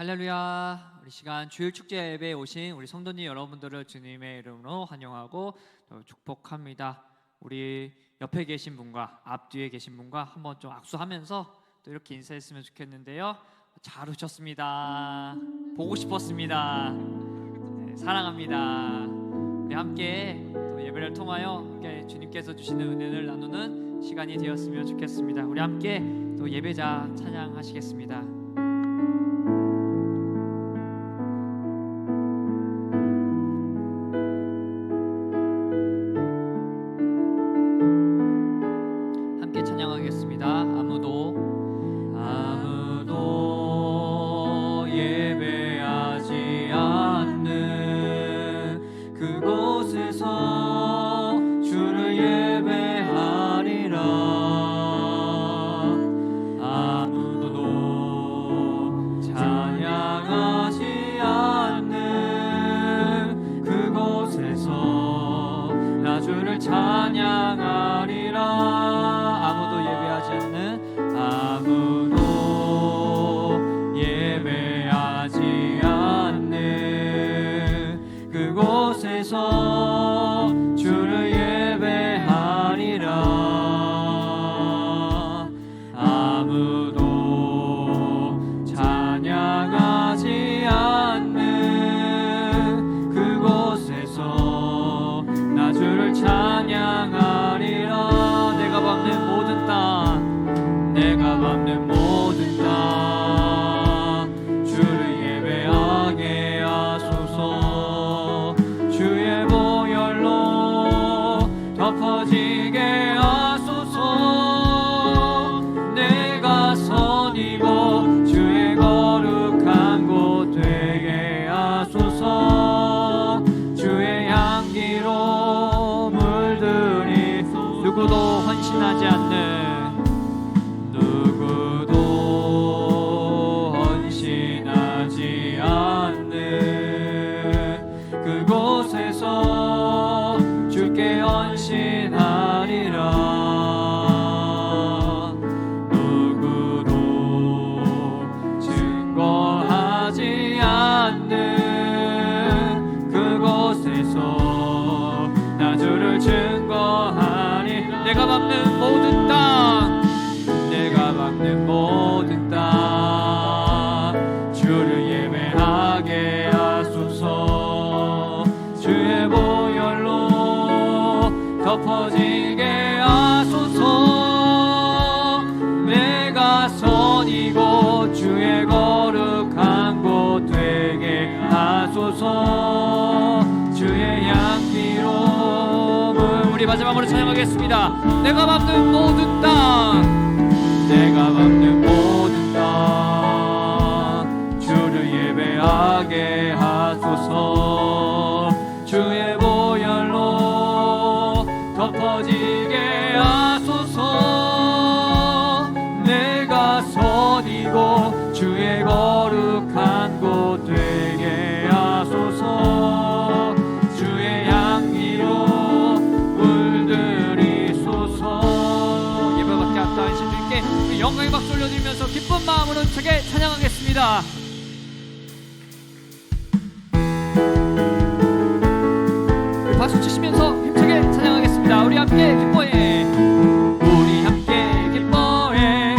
할렐루야. 우리 시간 주일 축제 예배에 오신 우리 성도님 여러분들을 주님의 이름으로 환영하고 축복합니다. 우리 옆에 계신 분과 앞뒤에 계신 분과 한번 좀 악수하면서 또 이렇게 인사했으면 좋겠는데요. 잘 오셨습니다. 보고 싶었습니다. 네, 사랑합니다. 우리 함께 또 예배를 통하여 함께 주님께서 주시는 은혜를 나누는 시간이 되었으면 좋겠습니다. 우리 함께 또 예배자 찬양하시겠습니다. 찬양하겠습니다. 아무도 예배하지 않는 그곳에서 주를 예배하리라. 아무도 찬양하지 않는 그곳에서 나 주를 찬양하리라. 아무도 예배하지 않는 그곳에서 주를 예배하리라. 아무도 찬양하지 않는 그곳에서 나 주를 찬양하리라. 내가 밟는 모든 땅, 내가 밟는 모든 땅 주를 예배하게 하소서. 주의 보혈로 덮어지게 하소서. 내가 선이고 주의 거룩한 곳 되게 하소서. 주의 향기로 물들이 누구도 헌신하지 않는 그곳에서 주께 헌신하리라. 누구도 증거하지 않는 그곳에서 나 주를 증거하리. 내가 밟는 모든 땅, 내가 밟는 모든 땅 주를 예배하게 하소서. 주의 보혈로 덮어지게 하소서. 내가 선이고 주의 거룩한 곳 되게 하소서. 주의 향기로 우리 마지막으로 찬양하겠습니다. 내가 밟는 모든 땅, 내가 밟는 모든 땅 주를 예배하게 하소서. 주의 보혈로 덮어지게 하소서. 내가 선이고 주의 거룩한 곳 되게 하소서. 주의 향기로 물들이소서. 예배밖에 안 따르신 주님께 영광의 박수 올려드리면서 기쁜 마음으로 힘차게 찬양하겠습니다. 박수 치시면서 힘차게 찬양하겠습니다. 우리 함께 기뻐해, 우리 함께 기뻐해.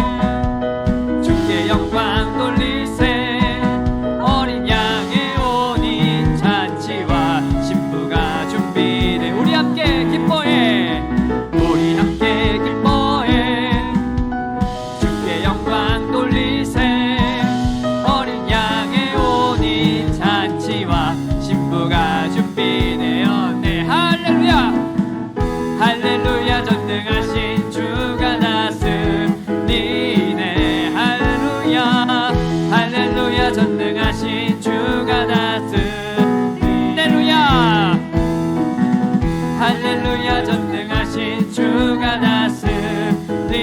주께 영광 돌리세. 어린 양의 온인 잔치와 신부가 준비돼. 우리 함께 기뻐해, 우리 함께 기뻐해. 주께 영광 돌리세. 어린 양의 온인 잔치와 신부가 준비되어. 할렐루야 전능하신 주가 다스리네. 할렐루야, 할렐루야 전능하신 주가 다스리네. 할렐루야 전능하신 주가 다스리네.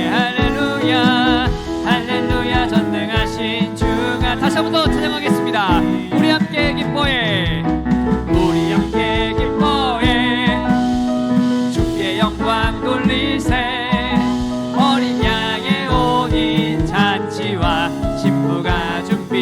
할렐루야, 할렐루야 전능하신 주가. 다시 한 번 더 찬양하겠습니다. 우리 함께 기뻐해, 우리 함께 기뻐해. 주께 영광 돌리세. 어린 양의 온인 잔치와 신부가 준비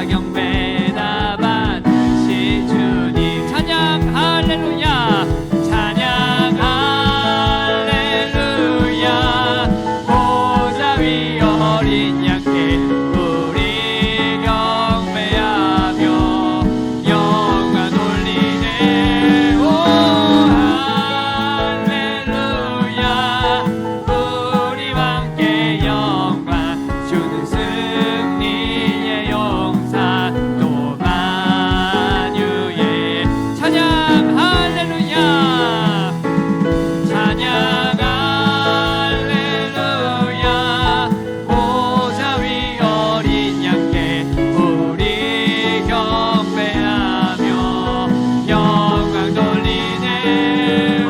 경배나 받으신 주님 찬양 할렐루야 찬양 할렐루야 보좌 위 어린 양께 우리 경배하며 영광 돌리네 오 할렐루야 우리와 함께 영광 주는 승리의 용사 또 만유의 찬양 할렐루야 찬양 할렐루야 보좌 위 어린 양께 우리 경배하며 영광 돌리네 오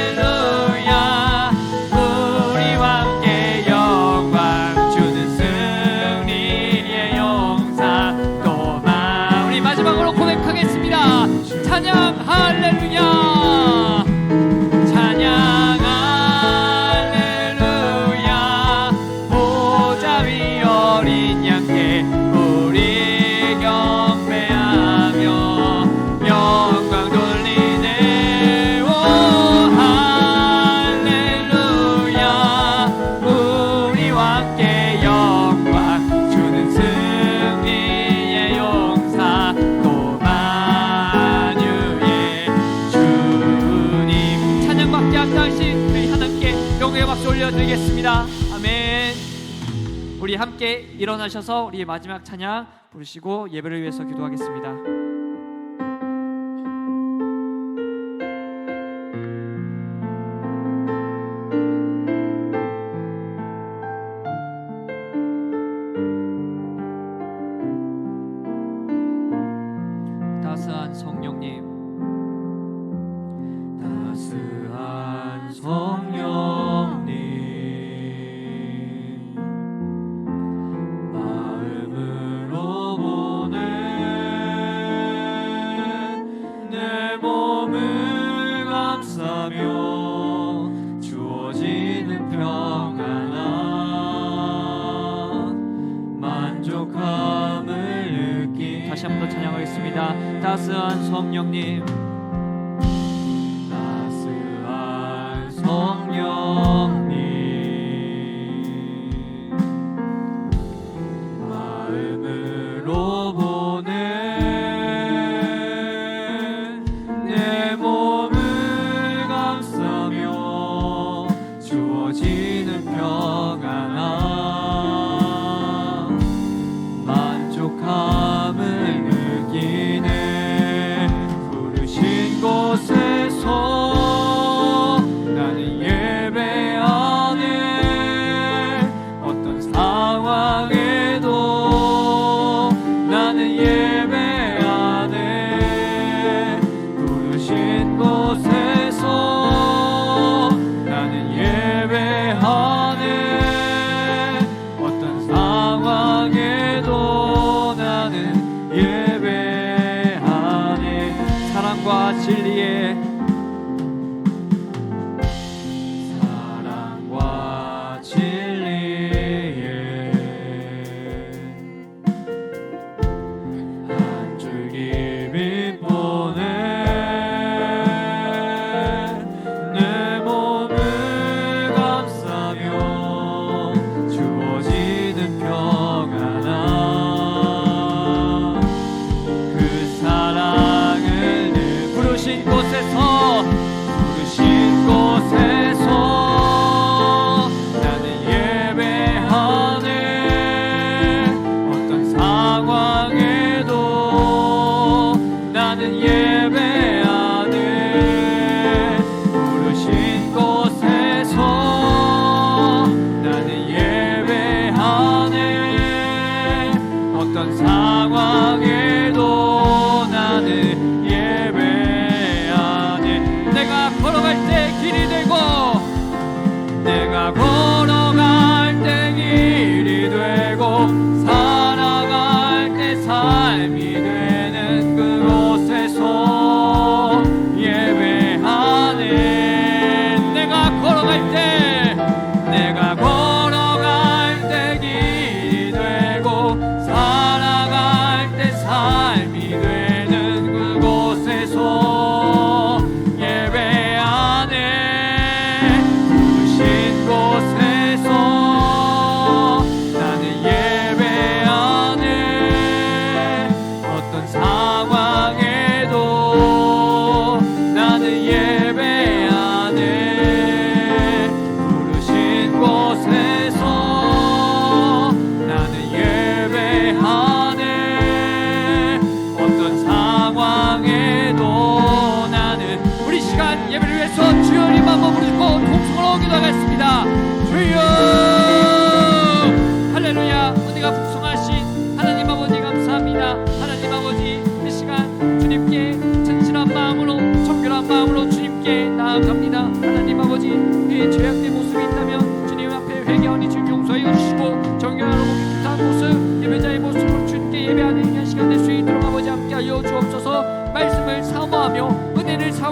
할렐루야 우리와 함께 영광 주는 승리의 용사 또만 우리 마지막으로 고백하겠습니다 찬양 할렐루야 찬양 할렐루야 보좌 위 어린 양께 우리 경배하며 영광 돌리네 오 할렐루야 우리와 함께 영광 주는 승리의 용사 또 만유의 주님 찬양받게 합당하신 저희 하나님께 영광의 박수 올려드리겠습니다 아멘. 우리 함께 일어나셔서 우리의 마지막 찬양 부르시고 예배를 위해서 기도하겠습니다. 따스한 성령님 따스한 성령님 마음으로 보내 내 몸을 감싸며 주어지는 평안함 만족함을 느끼 다시 한 번 더 찬양하겠습니다. 따스한 성령님 따스한 성령님 마음으로 보내 내 몸을 감싸며 주어지는 평안함 만족함을 느끼네 부르신 곳에서 나는 예배하네 어떤 상황에도 나는 예배하네 부르신 곳에서 나는 예배하네 어떤 상황에도 나는 예배하네 사랑과 진리의 사랑과 진리의 한 줄기 빛보내 내 몸을 감싸며 주어지는 평안함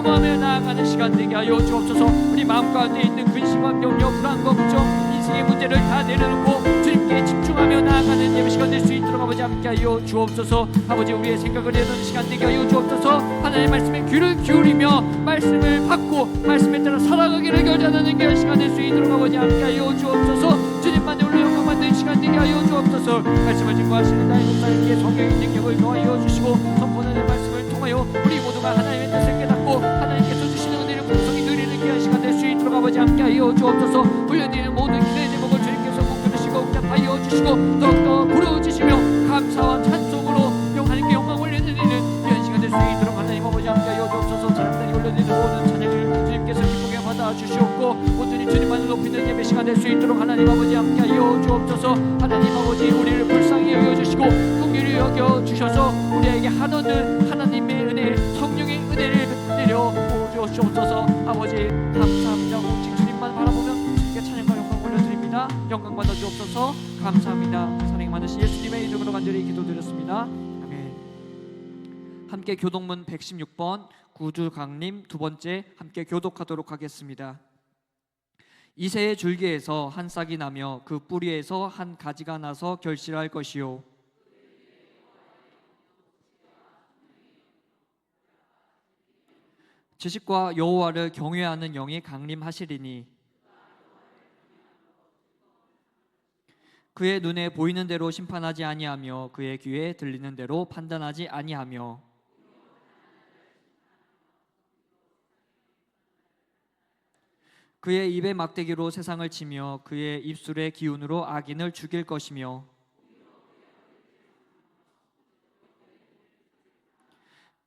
사모하며 나아가는 시간 되게 하여 주옵소서. 우리 마음 가운데 있는 근심과 염려, 불안, 걱정, 인생의 문제를 다 내려놓고 주님께 집중하며 나아가는 예배 시간 될 수 있도록 아버지 함께 하여 주옵소서. 아버지 우리의 생각을 내놓는 시간 되게 하여 주옵소서. 하나님의 말씀에 귀를 기울이며 말씀을 받고 말씀에 따라 살아가기를 결단하는 그 시간 될 수 있도록 아버지 함께 하여 주옵소서. 주님만의 올라 영광 받는 시간 되게 하여 주옵소서. 말씀을 증거하시는 나의 목사님께 성령의 능력을 더하여 주시고 선포하는 말씀을 통하여 우리 모두가 하나님의 뜻을 깨닫고 하나님께서 주시는 은혜를 풍성히 누리는 귀한 시간 될 수 있도록 아버지 함께 하여 주옵소서. 훈련되는 모든 기도의 제목을 주님께서 복 들으시고 응답하여 주시고 더욱더 부르짖으시며 감사와 찬송으로 하나님께 영광 올려드리는 귀한 시간 될 수 있도록 하나님 아버지 함께 하여 주옵소서. 찬양단이 올려드리는 모든 찬양을 주님께서 기쁘게 받아주시옵고 온전히 주님만을 높이는 예배 시간 될 수 있도록 하나님 아버지 함께 하여 주옵소서. 하나님 아버지 우리를 불쌍히 여겨주시고 긍휼히 여겨주셔서 우리에게 한없는 하나님의 은혜 성령의 은혜를 내려 주옵소서. 아버지 감사합니다. 오직 주님만 바라보며 주님께 찬양과 영광 올려드립니다. 영광 받아 주옵소서. 감사합니다. 사랑이 많으신 예수님의 이름으로 간절히 기도드렸습니다. 아멘. 함께 교독문 116번 구주강림 두 번째 함께 교독하도록 하겠습니다. 이새의 줄기에서 한 싹이 나며 그 뿌리에서 한 가지가 나서 결실할 것이요 지식과 여호와를 경외하는 영이 강림하시리니 그의 눈에 보이는 대로 심판하지 아니하며 그의 귀에 들리는 대로 판단하지 아니하며 그의 입의 막대기로 세상을 치며 그의 입술의 기운으로 악인을 죽일 것이며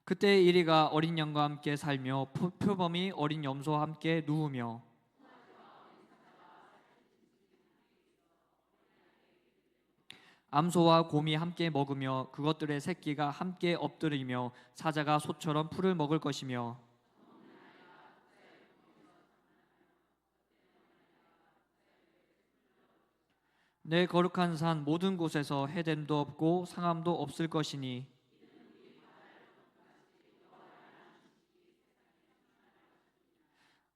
그때 이리가 어린 양과 함께 살며 표범이 어린 염소와 함께 누우며 암소와 곰이 함께 먹으며 그것들의 새끼가 함께 엎드리며 사자가 소처럼 풀을 먹을 것이며 내 거룩한 산 모든 곳에서 해됨도 없고 상함도 없을 것이니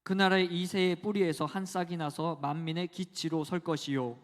그 나라의 이새의 뿌리에서 한 싹이 나서 만민의 기치로 설 것이요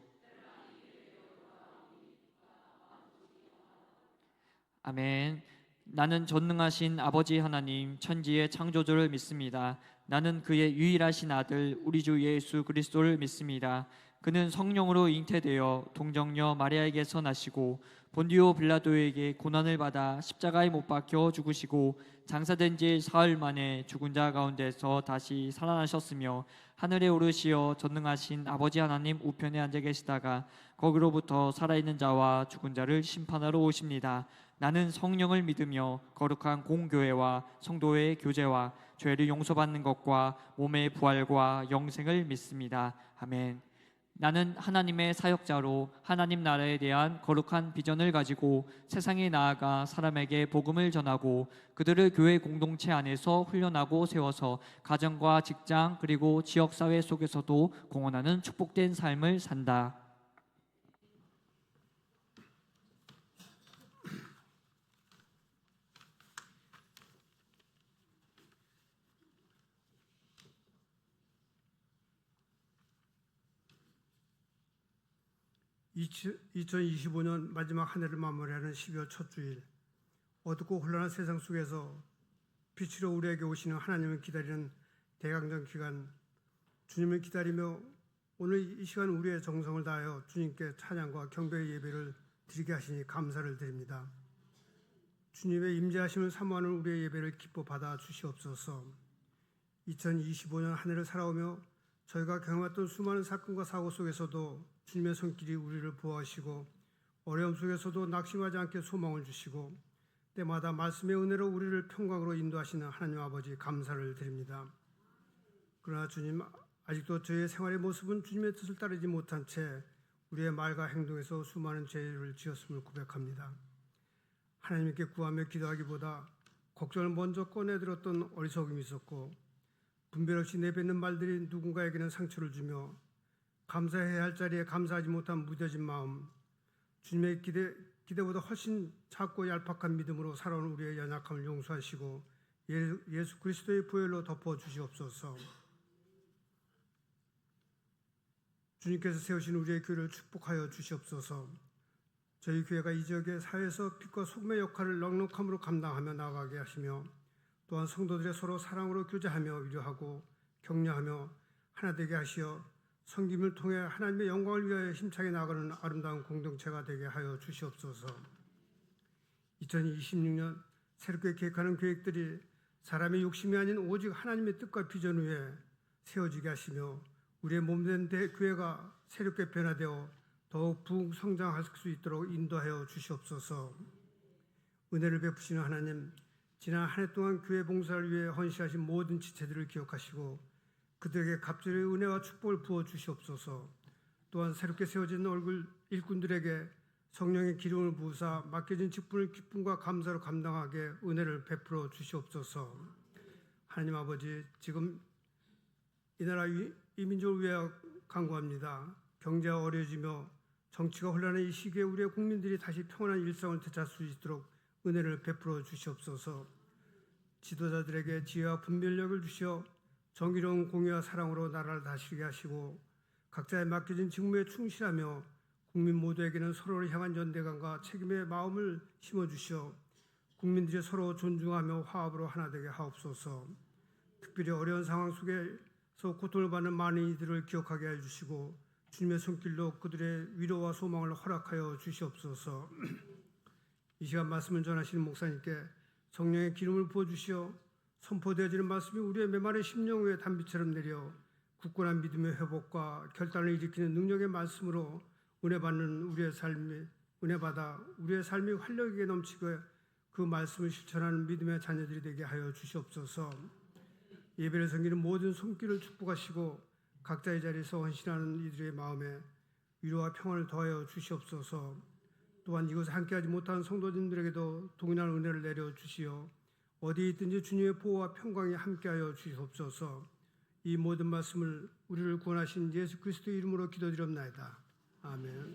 아멘. 나는 전능하신 아버지 하나님 천지의 창조주를 믿습니다. 나는 그의 유일하신 아들 우리 주 예수 그리스도를 믿습니다. 그는 성령으로 잉태되어 동정녀 마리아에게서 나시고 본디오 빌라도에게 고난을 받아 십자가에 못 박혀 죽으시고 장사된 지 사흘 만에 죽은 자 가운데서 다시 살아나셨으며 하늘에 오르시어 전능하신 아버지 하나님 우편에 앉아 계시다가 거기로부터 살아있는 자와 죽은 자를 심판하러 오십니다. 나는 성령을 믿으며 거룩한 공교회와 성도의 교제와 죄를 용서받는 것과 몸의 부활과 영생을 믿습니다. 아멘. 나는 하나님의 사역자로 하나님 나라에 대한 거룩한 비전을 가지고 세상에 나아가 사람에게 복음을 전하고 그들을 교회 공동체 안에서 훈련하고 세워서 가정과 직장 그리고 지역사회 속에서도 공헌하는 축복된 삶을 산다. 2025년 마지막 한 해를 마무리하는 12월 첫 주일, 어둡고 혼란한 세상 속에서 빛으로 우리에게 오시는 하나님을 기다리는 대강정 기간, 주님을 기다리며 오늘 이 시간 우리의 정성을 다하여 주님께 찬양과 경배의 예배를 드리게 하시니 감사를 드립니다. 주님의 임재하심을 사모하는 우리의 예배를 기뻐 받아 주시옵소서. 2025년 한 해를 살아오며 저희가 경험했던 수많은 사건과 사고 속에서도 주님의 손길이 우리를 보호하시고 어려움 속에서도 낙심하지 않게 소망을 주시고 때마다 말씀의 은혜로 우리를 평강으로 인도하시는 하나님 아버지 감사를 드립니다. 그러나 주님, 아직도 저희의 생활의 모습은 주님의 뜻을 따르지 못한 채 우리의 말과 행동에서 수많은 죄를 지었음을 고백합니다. 하나님께 구하며 기도하기보다 걱정을 먼저 꺼내들었던 어리석음이 있었고 분별 없이 내뱉는 말들이 누군가에게는 상처를 주며 감사해야 할 자리에 감사하지 못한 무뎌진 마음, 주님의 기대보다 훨씬 작고 얄팍한 믿음으로 살아온 우리의 연약함을 용서하시고 예수 그리스도의 보혈로 덮어 주시옵소서. 주님께서 세우신 우리의 교회를 축복하여 주시옵소서. 저희 교회가 이 지역의 사회에서 빛과 소금의 역할을 넉넉함으로 감당하며 나아가게 하시며, 또한 성도들의 서로 사랑으로 교제하며 위로하고 격려하며 하나 되게 하시어 섬김을 통해 하나님의 영광을 위하여 힘차게 나아가는 아름다운 공동체가 되게 하여 주시옵소서. 2026년 새롭게 계획하는 계획들이 사람의 욕심이 아닌 오직 하나님의 뜻과 비전 위에 세워지게 하시며, 우리의 몸된 교회가 새롭게 변화되어 더욱 부흥 성장할 수 있도록 인도하여 주시옵소서. 은혜를 베푸시는 하나님, 지난 한 해 동안 교회 봉사를 위해 헌신하신 모든 지체들을 기억하시고 그들에게 갑절의 은혜와 축복을 부어 주시옵소서. 또한 새롭게 세워진 얼굴 일꾼들에게 성령의 기름을 부으사 맡겨진 직분을 기쁨과 감사로 감당하게 은혜를 베풀어 주시옵소서. 하나님 아버지, 지금 이 나라 이 민족을 위하여 간구합니다. 경제가 어려워지며 정치가 혼란한 이 시기에 우리의 국민들이 다시 평안한 일상을 되찾을 수 있도록 은혜를 베풀어 주시옵소서. 지도자들에게 지혜와 분별력을 주시어 정의로운 공의와 사랑으로 나라를 다스리게 하시고, 각자의 맡겨진 직무에 충실하며 국민 모두에게는 서로를 향한 연대감과 책임의 마음을 심어주시어 국민들이 서로 존중하며 화합으로 하나 되게 하옵소서. 특별히 어려운 상황 속에서 고통을 받는 많은 이들을 기억하게 해주시고 주님의 손길로 그들의 위로와 소망을 허락하여 주시옵소서. 이 시간 말씀을 전하시는 목사님께 성령의 기름을 부어주시어 선포되어지는 말씀이 우리의 메마른 심령 위에 단비처럼 내려 굳건한 믿음의 회복과 결단을 일으키는 능력의 말씀으로 은혜 받아 우리의 삶이 활력이 넘치고 그 말씀을 실천하는 믿음의 자녀들이 되게 하여 주시옵소서. 예배를 섬기는 모든 손길을 축복하시고 각자의 자리에서 헌신하는 이들의 마음에 위로와 평안을 더하여 주시옵소서. 또한 이곳에 함께하지 못한 성도님들에게도 동일한 은혜를 내려 주시어 어디에 있든지 주님의 보호와 평강이 함께하여 주시옵소서. 이 모든 말씀을 우리를 구원하신 예수 그리스도의 이름으로 기도드립나이다. 아멘.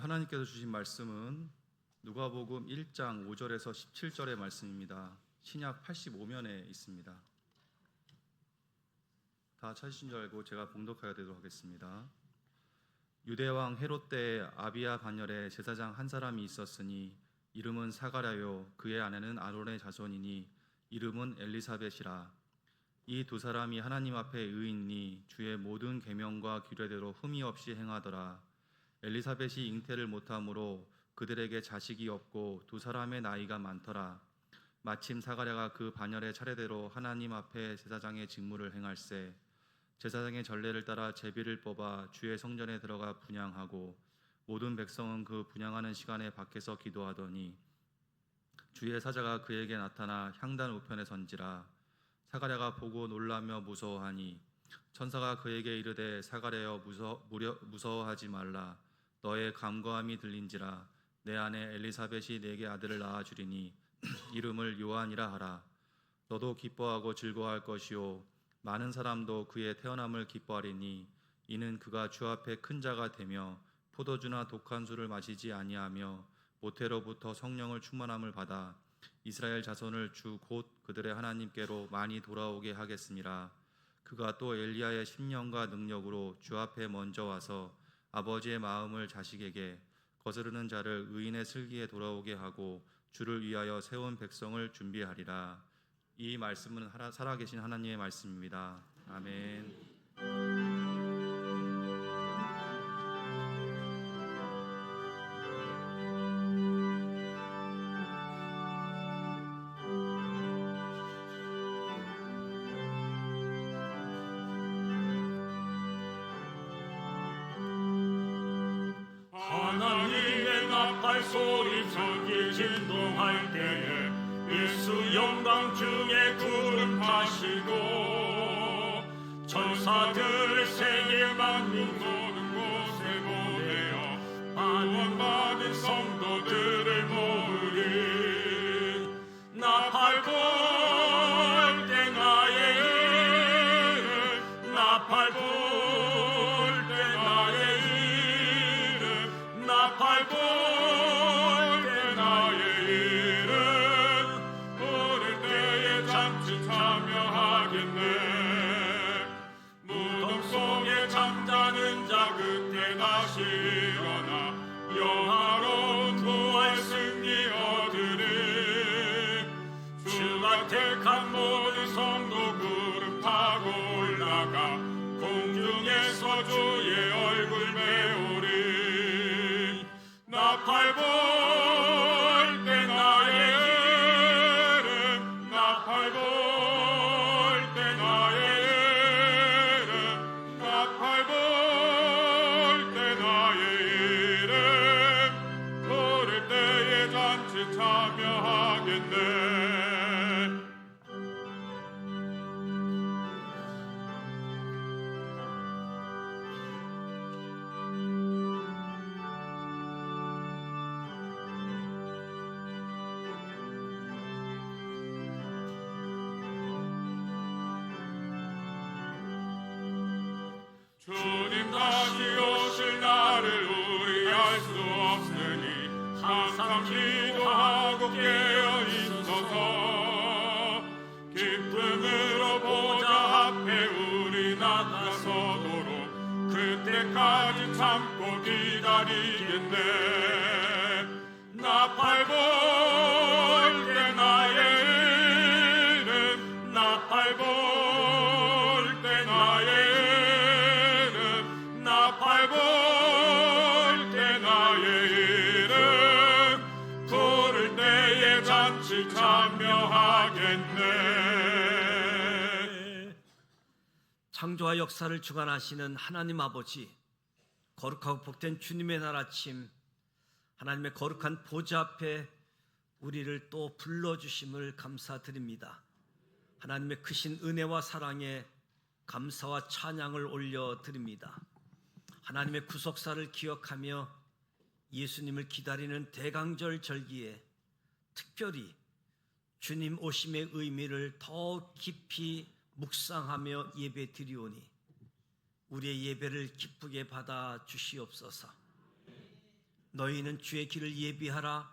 하나님께서 주신 말씀은 누가복음 1장 5절에서 17절의 말씀입니다. 신약 85면에 있습니다. 다 찾으신 줄 알고 제가 봉독하여 드리도록 하겠습니다. 유대왕 헤롯 때 아비야 반열에 제사장 한 사람이 있었으니 이름은 사가랴요 그의 아내는 아론의 자손이니 이름은 엘리사벳이라. 이 두 사람이 하나님 앞에 의인니 주의 모든 계명과 규례대로 흠이 없이 행하더라. 엘리사벳이 잉태를 못함으로 그들에게 자식이 없고 두 사람의 나이가 많더라. 마침 사가랴가 그 반열의 차례대로 하나님 앞에 제사장의 직무를 행할세. 제사장의 전례를 따라 제비를 뽑아 주의 성전에 들어가 분향하고 모든 백성은 그 분향하는 시간에 밖에서 기도하더니 주의 사자가 그에게 나타나 향단 우편에 선지라. 사가랴가 보고 놀라며 무서워하니 천사가 그에게 이르되 사가랴여 무서워하지 말라. 너의 감거함이 들린지라. 내 아내 엘리사벳이 내게 아들을 낳아 주리니 이름을 요한이라 하라. 너도 기뻐하고 즐거워할 것이요 많은 사람도 그의 태어남을 기뻐하리니 이는 그가 주 앞에 큰 자가 되며 포도주나 독한 술을 마시지 아니하며 모태로부터 성령을 충만함을 받아 이스라엘 자손을 주 곧 그들의 하나님께로 많이 돌아오게 하겠습니다. 그가 또 엘리야의 심령과 능력으로 주 앞에 먼저 와서 아버지의 마음을 자식에게 거스르는 자를 의인의 슬기에 돌아오게 하고 주를 위하여 세운 백성을 준비하리라. 이 말씀은 살아계신 하나님의 말씀입니다. 아멘. 하나님의 나팔 소리 저기 진동할 때에 일수 영광 중에 구름 타시고 천사들을 세계 만민 모든 곳에 보내어 구원받은 성도들을 모으리. 나팔 불 때 나의 이름 나팔 불 때 나의 이름 나팔 불 때 나의 이름 부를 때에 잔치 참여하겠네. 무덤 속에 잠자는 자 그때 다시 일어나 영화로운 부활 승리 얻으리. 주가 택한 모든 성도 구름 타고 올라가 공중에서 주의 얼굴 배우리. 나팔 불 때 나의 이름 나팔 불 때 나의 이름 나팔 불 때 나의 이름 부를 때에 잔치 참여하겠네. 주님 다시 오실 날을 우리 알 수 없으니 항상 기도하고 깨어 있어서 기쁨으로 보좌 앞에 우리 나가서도록 그때까지 참고 기다리겠네. 나팔 불 때 나의 이름 나팔 불 때 나의 이름 나팔 불 때 나의 이름 부를 때에 잔치 참여하겠네. 창조와 역사를 주관하시는 하나님 아버지, 거룩하고 복된 주님의 날 아침, 하나님의 거룩한 보좌 앞에 우리를 또 불러주심을 감사드립니다. 하나님의 크신 은혜와 사랑에 감사와 찬양을 올려드립니다. 하나님의 구속사를 기억하며 예수님을 기다리는 대강절 절기에 특별히 주님 오심의 의미를 더 깊이 묵상하며 예배 드리오니 우리의 예배를 기쁘게 받아 주시옵소서. 너희는 주의 길을 예비하라,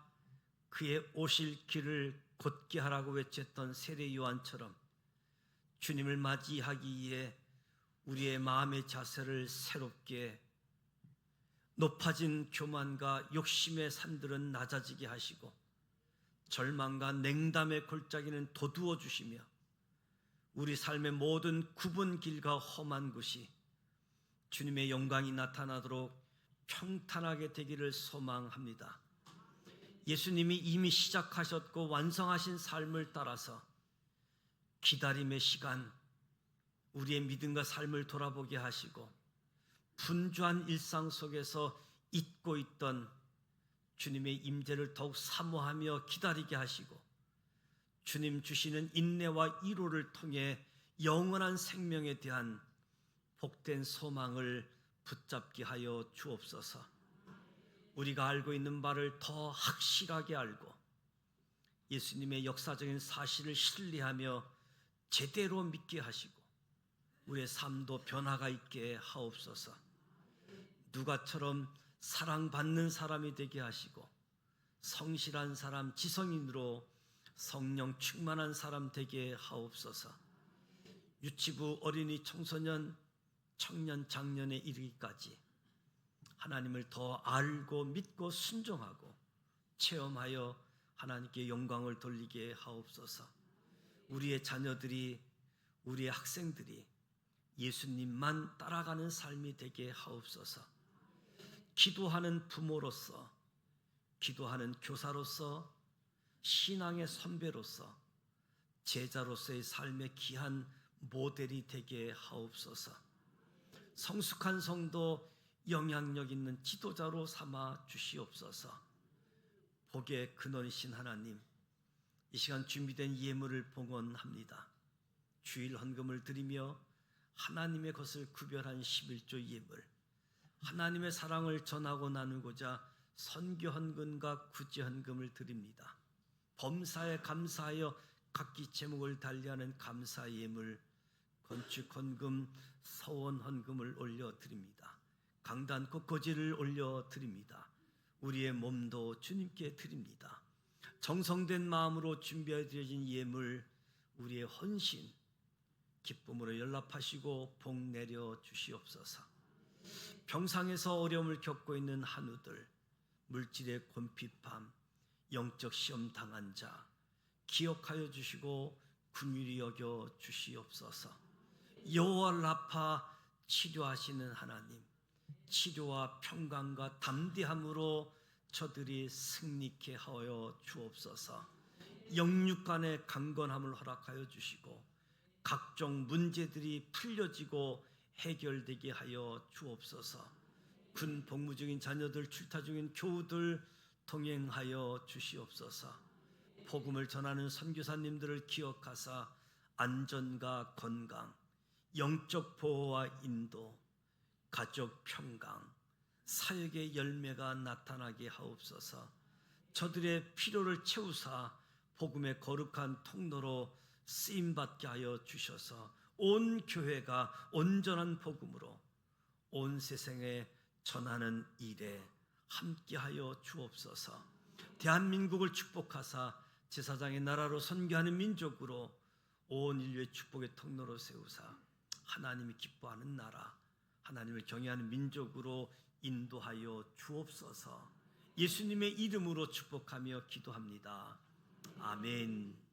그의 오실 길을 곧게 하라고 외쳤던 세례 요한처럼 주님을 맞이하기 위해 우리의 마음의 자세를 새롭게 높아진 교만과 욕심의 산들은 낮아지게 하시고 절망과 냉담의 골짜기는 돋우어 주시며 우리 삶의 모든 굽은 길과 험한 곳이 주님의 영광이 나타나도록 평탄하게 되기를 소망합니다. 예수님이 이미 시작하셨고 완성하신 삶을 따라서 기다림의 시간, 우리의 믿음과 삶을 돌아보게 하시고 분주한 일상 속에서 잊고 있던 주님의 임재를 더욱 사모하며 기다리게 하시고 주님 주시는 인내와 위로를 통해 영원한 생명에 대한 복된 소망을 붙잡게 하여 주옵소서. 우리가 알고 있는 바를 더 확실하게 알고 예수님의 역사적인 사실을 신뢰하며 제대로 믿게 하시고 우리의 삶도 변화가 있게 하옵소서. 누가처럼 사랑받는 사람이 되게 하시고 성실한 사람, 지성인으로 성령 충만한 사람 되게 하옵소서. 유치부, 어린이, 청소년, 청년, 장년에 이르기까지 하나님을 더 알고 믿고 순종하고 체험하여 하나님께 영광을 돌리게 하옵소서. 우리의 자녀들이, 우리의 학생들이 예수님만 따라가는 삶이 되게 하옵소서. 기도하는 부모로서, 기도하는 교사로서, 신앙의 선배로서, 제자로서의 삶의 귀한 모델이 되게 하옵소서. 성숙한 성도, 영향력 있는 지도자로 삼아 주시옵소서. 복의 근원이신 하나님, 이 시간 준비된 예물을 봉헌합니다. 주일 헌금을 드리며 하나님의 것을 구별한 11조 예물, 하나님의 사랑을 전하고 나누고자 선교 헌금과 구제 헌금을 드립니다. 범사에 감사하여 각기 제목을 달리하는 감사 예물, 건축 헌금, 서원 헌금을 올려 드립니다. 강단 꽃꽂이를 올려 드립니다. 우리의 몸도 주님께 드립니다. 정성된 마음으로 준비해 드려진 예물, 우리의 헌신, 기쁨으로 연락하시고 복 내려 주시옵소서. 병상에서 어려움을 겪고 있는 한우들, 물질의 곤핍함, 영적 시험 당한 자 기억하여 주시고 긍휼히 여겨 주시옵소서. 여호와 라파, 치료하시는 하나님, 치료와 평강과 담대함으로 저들이 승리케 하여 주옵소서. 영육간의 강건함을 허락하여 주시고 각종 문제들이 풀려지고 해결되게 하여 주옵소서. 군 복무 중인 자녀들, 출타 중인 교우들 동행하여 주시옵소서. 복음을 전하는 선교사님들을 기억하사 안전과 건강, 영적 보호와 인도, 가족 평강, 사역의 열매가 나타나게 하옵소서. 저들의 필요를 채우사 복음의 거룩한 통로로 쓰임받게 하여 주셔서 온 교회가 온전한 복음으로 온 세상에 전하는 일에 함께하여 주옵소서. 대한민국을 축복하사 제사장의 나라로 선교하는 민족으로 온 인류의 축복의 통로로 세우사 하나님이 기뻐하는 나라, 하나님을 경외하는 민족으로 인도하여 주옵소서. 예수님의 이름으로 축복하며 기도합니다. 아멘.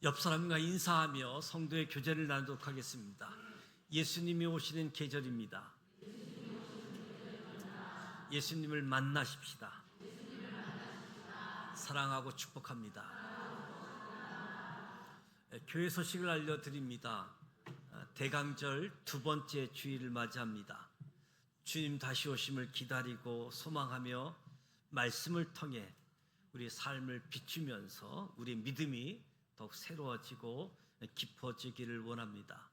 옆 사람과 인사하며 성도의 교제를 나누도록 하겠습니다. 예수님이 오시는 계절입니다. 예수님을 만나십시다. 사랑하고 축복합니다. 교회 소식을 알려드립니다. 대강절 두 번째 주일을 맞이합니다. 주님 다시 오심을 기다리고 소망하며 말씀을 통해 우리 삶을 비추면서 우리 믿음이 더욱 새로워지고 깊어지기를 원합니다.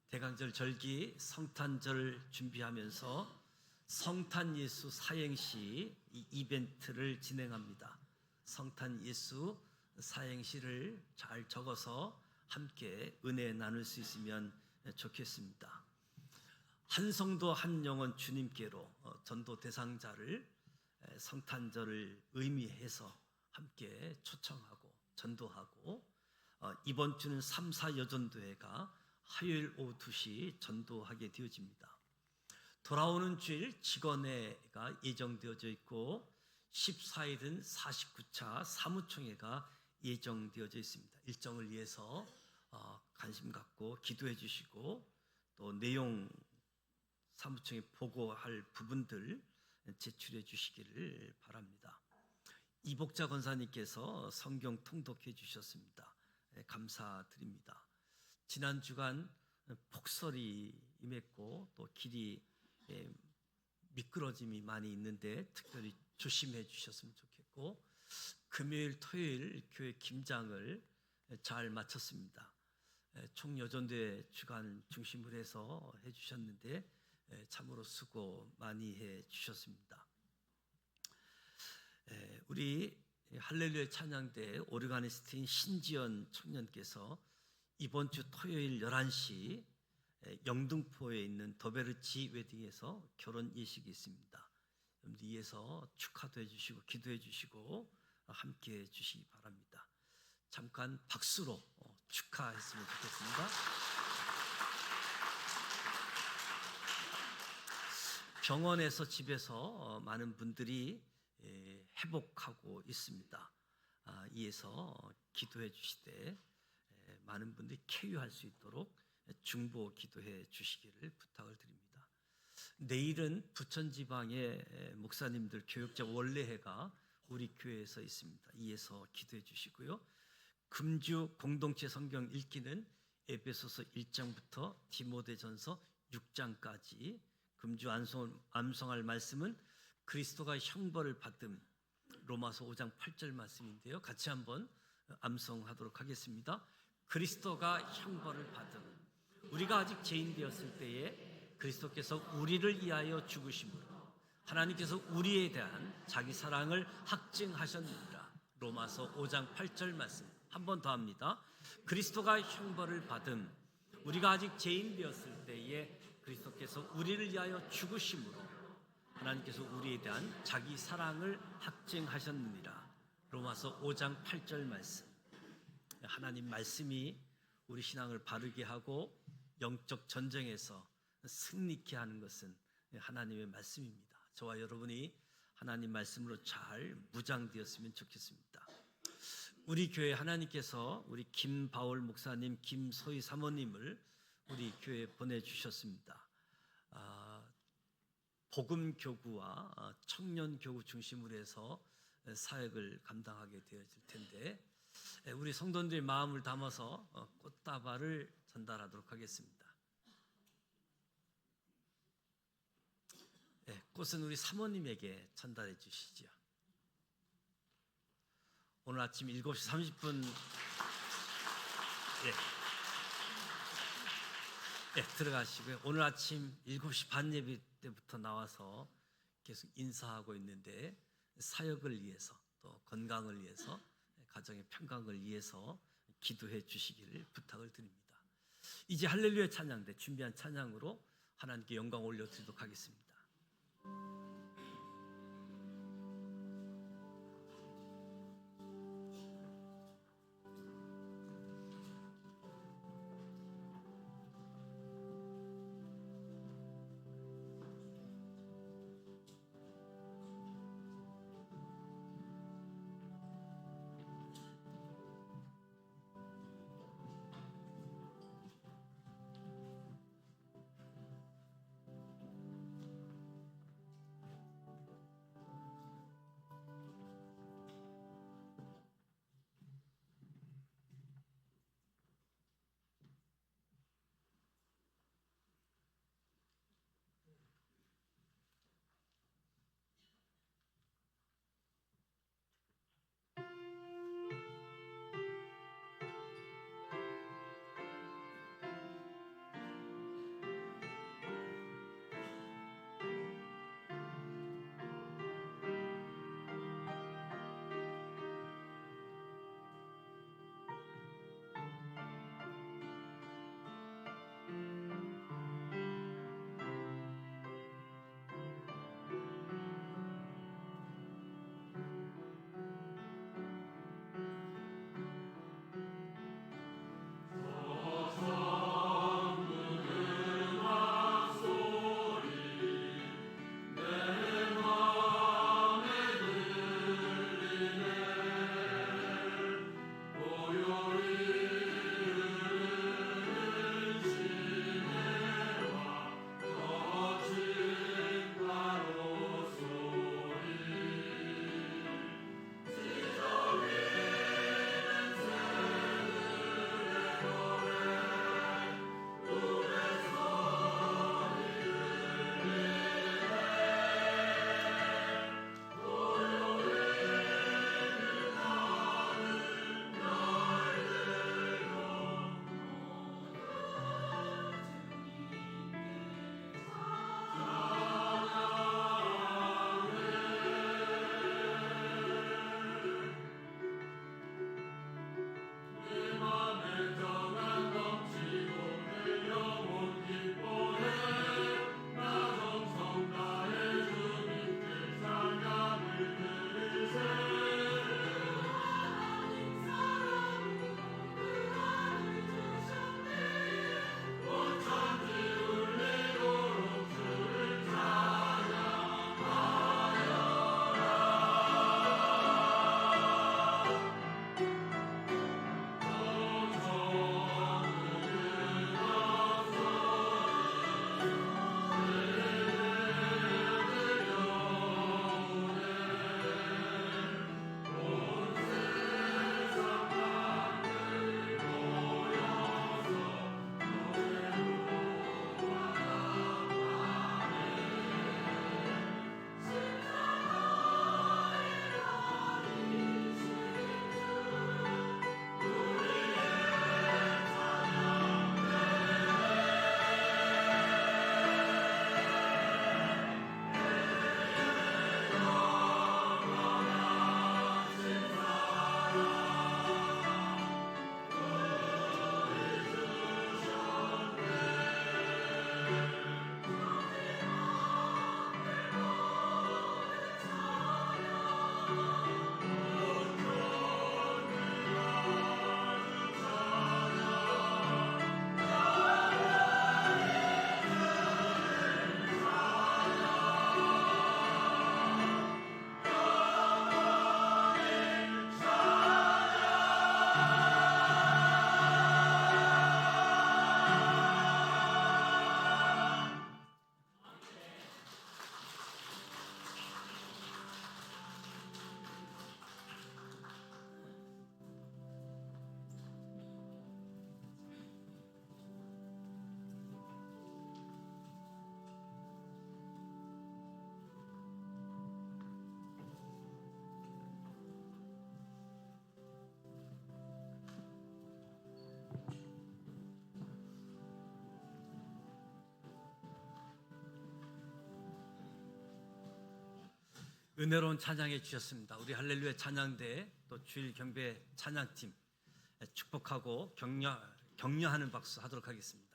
대강절 절기 성탄절 준비하면서 성탄 예수 사행시 이 이벤트를 진행합니다. 성탄 예수 사행시를 잘 적어서 함께 은혜 나눌 수 있으면 좋겠습니다. 한 성도 한 영혼 주님께로 전도 대상자를 성탄절을 의미해서 함께 초청하고 전도하고, 이번 주는 3, 4 여전도회가 화요일 오후 2시 전도하게 되어집니다. 돌아오는 주일 직원회가 예정되어져 있고 14일은 49차 사무총회가 예정되어져 있습니다. 일정을 위해서 관심 갖고 기도해 주시고, 또 내용 사무총회 보고할 부분들 제출해 주시기를 바랍니다. 이복자 권사님께서 성경 통독해 주셨습니다. 감사드립니다. 지난 주간 폭설이 임했고 또 길이 미끄러짐이 많이 있는데 특별히 조심해 주셨으면 좋겠고, 금요일 토요일 교회 김장을 잘 마쳤습니다. 총여전대 주간 중심으로 해서 해주셨는데 참으로 수고 많이 해주셨습니다. 우리 할렐루야 찬양대 오르가니스트인 신지연 청년께서 이번 주 토요일 11시 영등포에 있는 더베르치 웨딩에서 결혼 예식이 있습니다. 여러분들 이에서 축하도 해주시고 기도해 주시고 함께 해주시기 바랍니다. 잠깐 박수로 축하했으면 좋겠습니다. 병원에서 집에서 많은 분들이 회복하고 있습니다. 이에서 기도해 주시되 많은 분들이 쾌유할 수 있도록 중보 기도해 주시기를 부탁을 드립니다. 내일은 부천지방의 목사님들 교육자 원례회가 우리 교회에서 있습니다. 이에서 기도해 주시고요. 금주 공동체 성경 읽기는 에베소서 1장부터 디모데전서 6장까지, 금주 암송할 말씀은 그리스도가 형벌을 받음, 로마서 5장 8절 말씀인데요. 같이 한번 암송하도록 하겠습니다. 그리스도가 형벌을 받음, 우리가 아직 죄인 되었을 때에 그리스도께서 우리를 위하여 죽으심으로 하나님께서 우리에 대한 자기 사랑을 확증하셨느니라. 로마서 5장 8절 말씀 한 번 더 합니다. 그리스도가 형벌을 받음, 우리가 아직 죄인 되었을 때에 그리스도께서 우리를 위하여 죽으심으로 하나님께서 우리에 대한 자기 사랑을 확증하셨느니라. 로마서 5장 8절 말씀. 하나님 말씀이 우리 신앙을 바르게 하고 영적 전쟁에서 승리케 하는 것은 하나님의 말씀입니다. 저와 여러분이 하나님 말씀으로 잘 무장되었으면 좋겠습니다. 우리 교회 하나님께서 우리 김바울 목사님, 김소희 사모님을 우리 교회에 보내주셨습니다. 복음교구와 청년교구 중심으로 해서 사역을 감당하게 되어질 텐데, 우리 성도들의 마음을 담아서 꽃다발을 전달하도록 하겠습니다. 꽃은 우리 사모님에게 전달해 주시죠. 오늘 아침 7시 30분 들어가시고요. 오늘 아침 7시 반 예배 때부터 나와서 계속 인사하고 있는데, 사역을 위해서 또 건강을 위해서 가정의 평강을 위해서 기도해 주시기를 부탁을 드립니다. 이제 할렐루야 찬양대 준비한 찬양으로 하나님께 영광 올려드리도록 하겠습니다. 은혜로운 찬양해 주셨습니다. 우리 할렐루야 찬양대 또 주일 경배 찬양팀 축복하고 격려하는 박수 하도록 하겠습니다.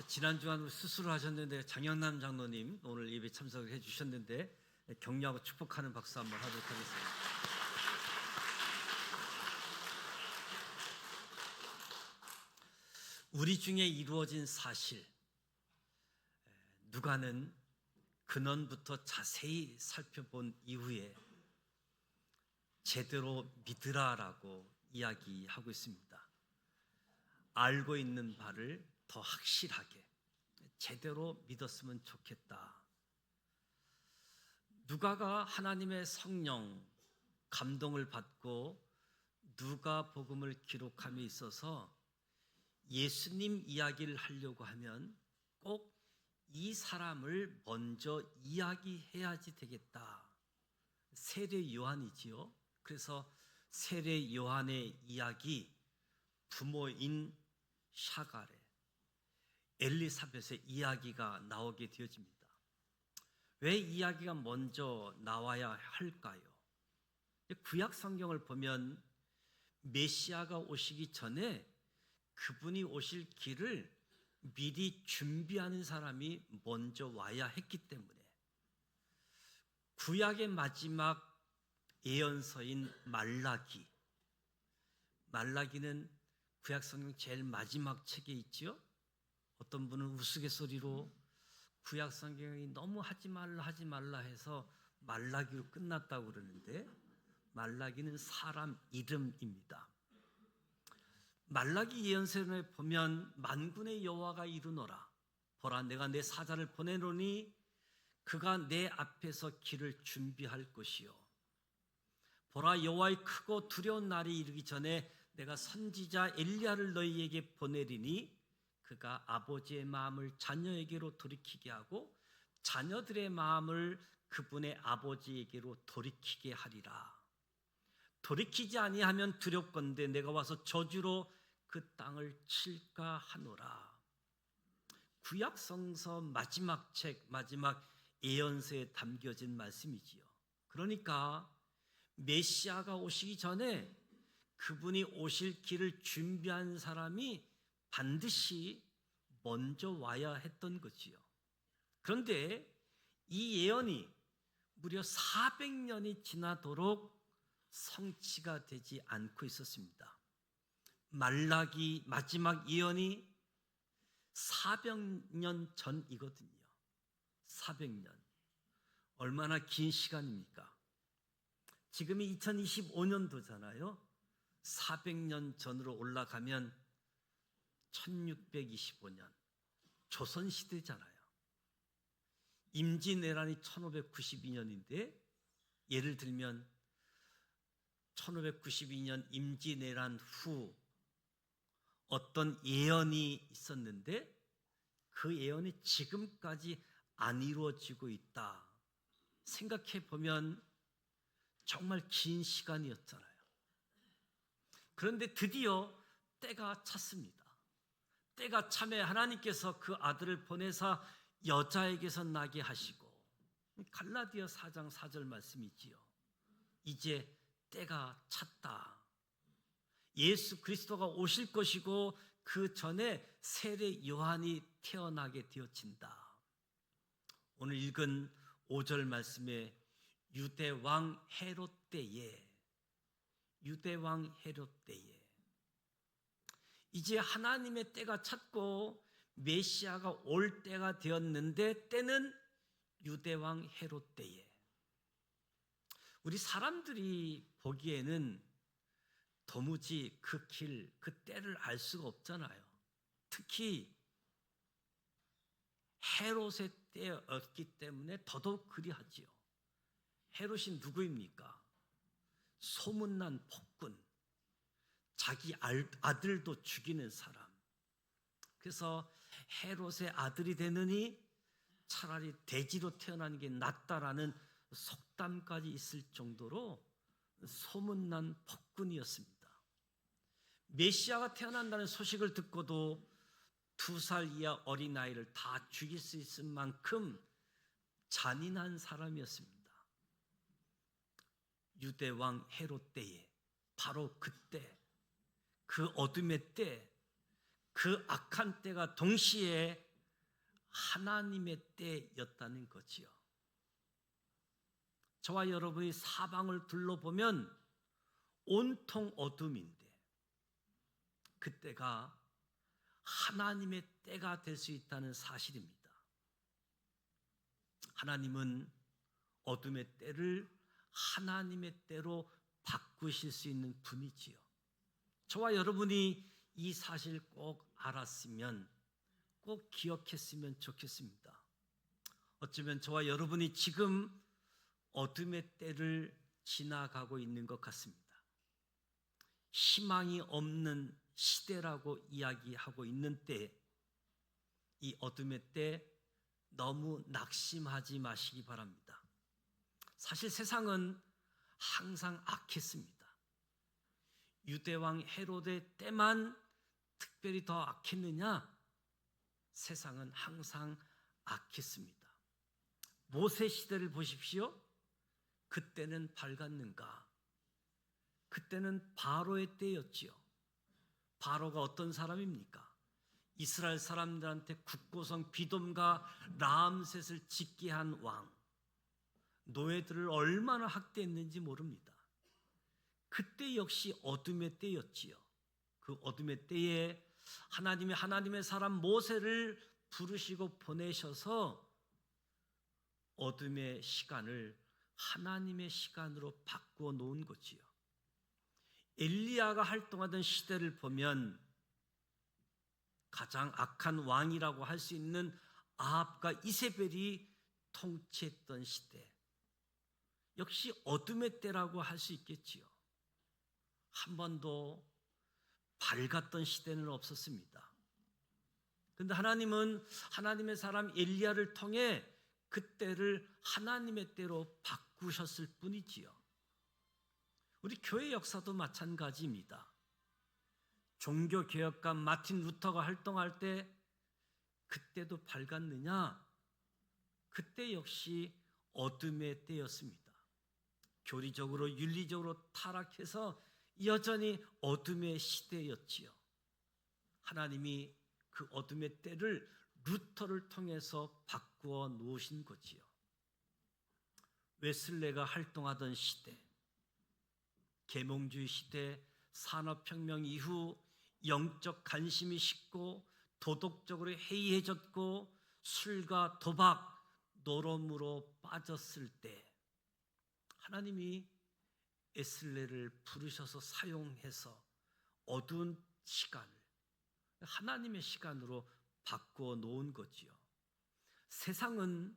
지난주간 수술을 하셨는데 장영남 장로님 오늘 예배 참석을 해 주셨는데 격려하고 축복하는 박수 한번 하도록 하겠습니다. 우리 중에 이루어진 사실, 누가는 근원부터 자세히 살펴본 이후에 제대로 믿으라라고 이야기하고 있습니다. 알고 있는 바를 더 확실하게 제대로 믿었으면 좋겠다. 누가가 하나님의 성령 감동을 받고 누가복음을 기록함에 있어서 예수님 이야기를 하려고 하면 꼭 이 사람을 먼저 이야기해야지 되겠다. 세례 요한이지요. 그래서 세례 요한의 이야기, 부모인 샤갈의 엘리사벳의 이야기가 나오게 되어집니다. 왜 이야기가 먼저 나와야 할까요? 구약 성경을 보면 메시아가 오시기 전에 그분이 오실 길을 미리 준비하는 사람이 먼저 와야 했기 때문에 구약의 마지막 예언서인 말라기는 구약 성경 제일 마지막 책에 있지요. 어떤 분은 우스갯소리로 구약 성경이 너무 하지 말라 해서 말라기로 끝났다고 그러는데 말라기는 사람 이름입니다. 말라기 예언서에 보면 만군의 여호와가 이르노라. 보라, 내가 내 사자를 보내노니 그가 내 앞에서 길을 준비할 것이요. 보라, 여호와의 크고 두려운 날이 이르기 전에 내가 선지자 엘리야를 너희에게 보내리니 그가 아버지의 마음을 자녀에게로 돌이키게 하고 자녀들의 마음을 그분의 아버지에게로 돌이키게 하리라. 돌이키지 아니하면 두렵건대 내가 와서 저주로 그 땅을 칠까 하노라. 구약 성서 마지막 책, 마지막 예언서에 담겨진 말씀이지요. 그러니까 메시아가 오시기 전에 그분이 오실 길을 준비한 사람이 반드시 먼저 와야 했던 거지요. 그런데 이 예언이 무려 400년이 지나도록 성취가 되지 않고 있었습니다. 말라기 마지막 예언이 400년 전이거든요. 400년. 얼마나 긴 시간입니까? 지금이 2025년도잖아요. 400년 전으로 올라가면 1625년 조선시대잖아요. 임진왜란이 1592년인데 예를 들면 1592년 임진왜란 후 어떤 예언이 있었는데 그 예언이 지금까지 안 이루어지고 있다. 생각해 보면 정말 긴 시간이었잖아요. 그런데 드디어 때가 찼습니다. 때가 참에 하나님께서 그 아들을 보내사 여자에게서 나게 하시고 갈라디아 4장 4절 말씀이지요. 이제 때가 찼다. 예수 그리스도가 오실 것이고 그 전에 세례 요한이 태어나게 되어진다. 오늘 읽은 5절 말씀에 유대왕 헤롯 때에 이제 하나님의 때가 찼고 메시아가 올 때가 되었는데 때는 유대왕 헤롯 때에 우리 사람들이 보기에는 도무지 그 길, 그 때를 알 수가 없잖아요. 특히 헤롯의 때였기 때문에 더더욱 그리하지요. 헤롯이 누구입니까? 소문난 폭군, 자기 아들도 죽이는 사람. 그래서 헤롯의 아들이 되느니 차라리 돼지로 태어나는 게 낫다라는 속담까지 있을 정도로 소문난 폭군이었습니다. 메시아가 태어난다는 소식을 듣고도 2살 이하 어린아이를 다 죽일 수 있을 만큼 잔인한 사람이었습니다. 유대 왕 헤롯 때에, 바로 그때, 그 어둠의 때, 그 악한 때가 동시에 하나님의 때였다는 거지요. 저와 여러분이 사방을 둘러보면 온통 어둠인데 그때가 하나님의 때가 될 수 있다는 사실입니다. 하나님은 어둠의 때를 하나님의 때로 바꾸실 수 있는 분이지요. 저와 여러분이 이 사실 꼭 알았으면, 꼭 기억했으면 좋겠습니다. 어쩌면 저와 여러분이 지금 어둠의 때를 지나가고 있는 것 같습니다. 희망이 없는 시대라고 이야기하고 있는 때, 이 어둠의 때 너무 낙심하지 마시기 바랍니다. 사실 세상은 항상 악했습니다. 유대왕 헤롯의 때만 특별히 더 악했느냐? 세상은 항상 악했습니다. 모세 시대를 보십시오. 그때는 밝았는가? 그때는 바로의 때였지요. 바로가 어떤 사람입니까? 이스라엘 사람들한테 국고성 비돔과 라암셋을 짓게 한 왕. 노예들을 얼마나 학대했는지 모릅니다. 그때 역시 어둠의 때였지요. 그 어둠의 때에 하나님의 사람 모세를 부르시고 보내셔서 어둠의 시간을 하나님의 시간으로 바꾸어 놓은 거지요. 엘리야가 활동하던 시대를 보면 가장 악한 왕이라고 할 수 있는 아합과 이세벨이 통치했던 시대, 역시 어둠의 때라고 할 수 있겠지요. 한 번도 밝았던 시대는 없었습니다. 그런데 하나님은 하나님의 사람 엘리야를 통해 그때를 하나님의 때로 바꾸셨을 뿐이지요. 우리 교회 역사도 마찬가지입니다. 종교개혁가 마틴 루터가 활동할 때 그때도 밝았느냐? 그때 역시 어둠의 때였습니다. 교리적으로 윤리적으로 타락해서 여전히 어둠의 시대였지요. 하나님이 그 어둠의 때를 루터를 통해서 바꾸어 놓으신 거지요. 웨슬레가 활동하던 시대, 계몽주의 시대, 산업혁명 이후 영적 관심이 식고 도덕적으로 해이해졌고 술과 도박, 노름으로 빠졌을 때 하나님이 웨슬레를 부르셔서 사용해서 어두운 시간을 하나님의 시간으로 바꾸어 놓은 거지요. 세상은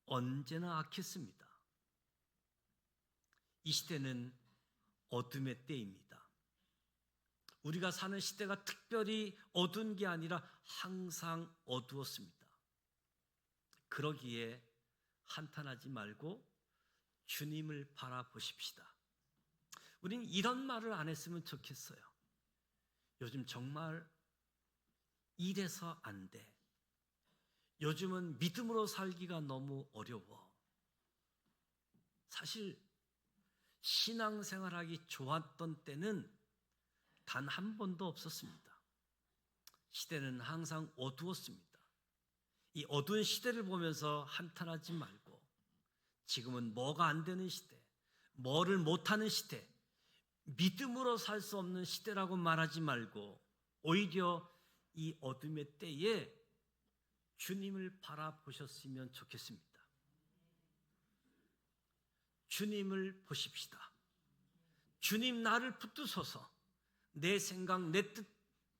언제나 악했습니다. 이 시대는 어둠의 때입니다. 우리가 사는 시대가 특별히 어두운 게 아니라 항상 어두웠습니다. 그러기에 한탄하지 말고 주님을 바라보십시다. 우린 이런 말을 안 했으면 좋겠어요. 요즘 정말 이래서 안 돼. 요즘은 믿음으로 살기가 너무 어려워. 사실 신앙생활하기 좋았던 때는 단 한 번도 없었습니다. 시대는 항상 어두웠습니다. 이 어두운 시대를 보면서 한탄하지 말고 지금은 뭐가 안 되는 시대, 뭐를 못하는 시대, 믿음으로 살 수 없는 시대라고 말하지 말고 오히려 이 어둠의 때에 주님을 바라보셨으면 좋겠습니다. 주님을 보십시다. 주님 나를 붙드소서. 내 생각, 내 뜻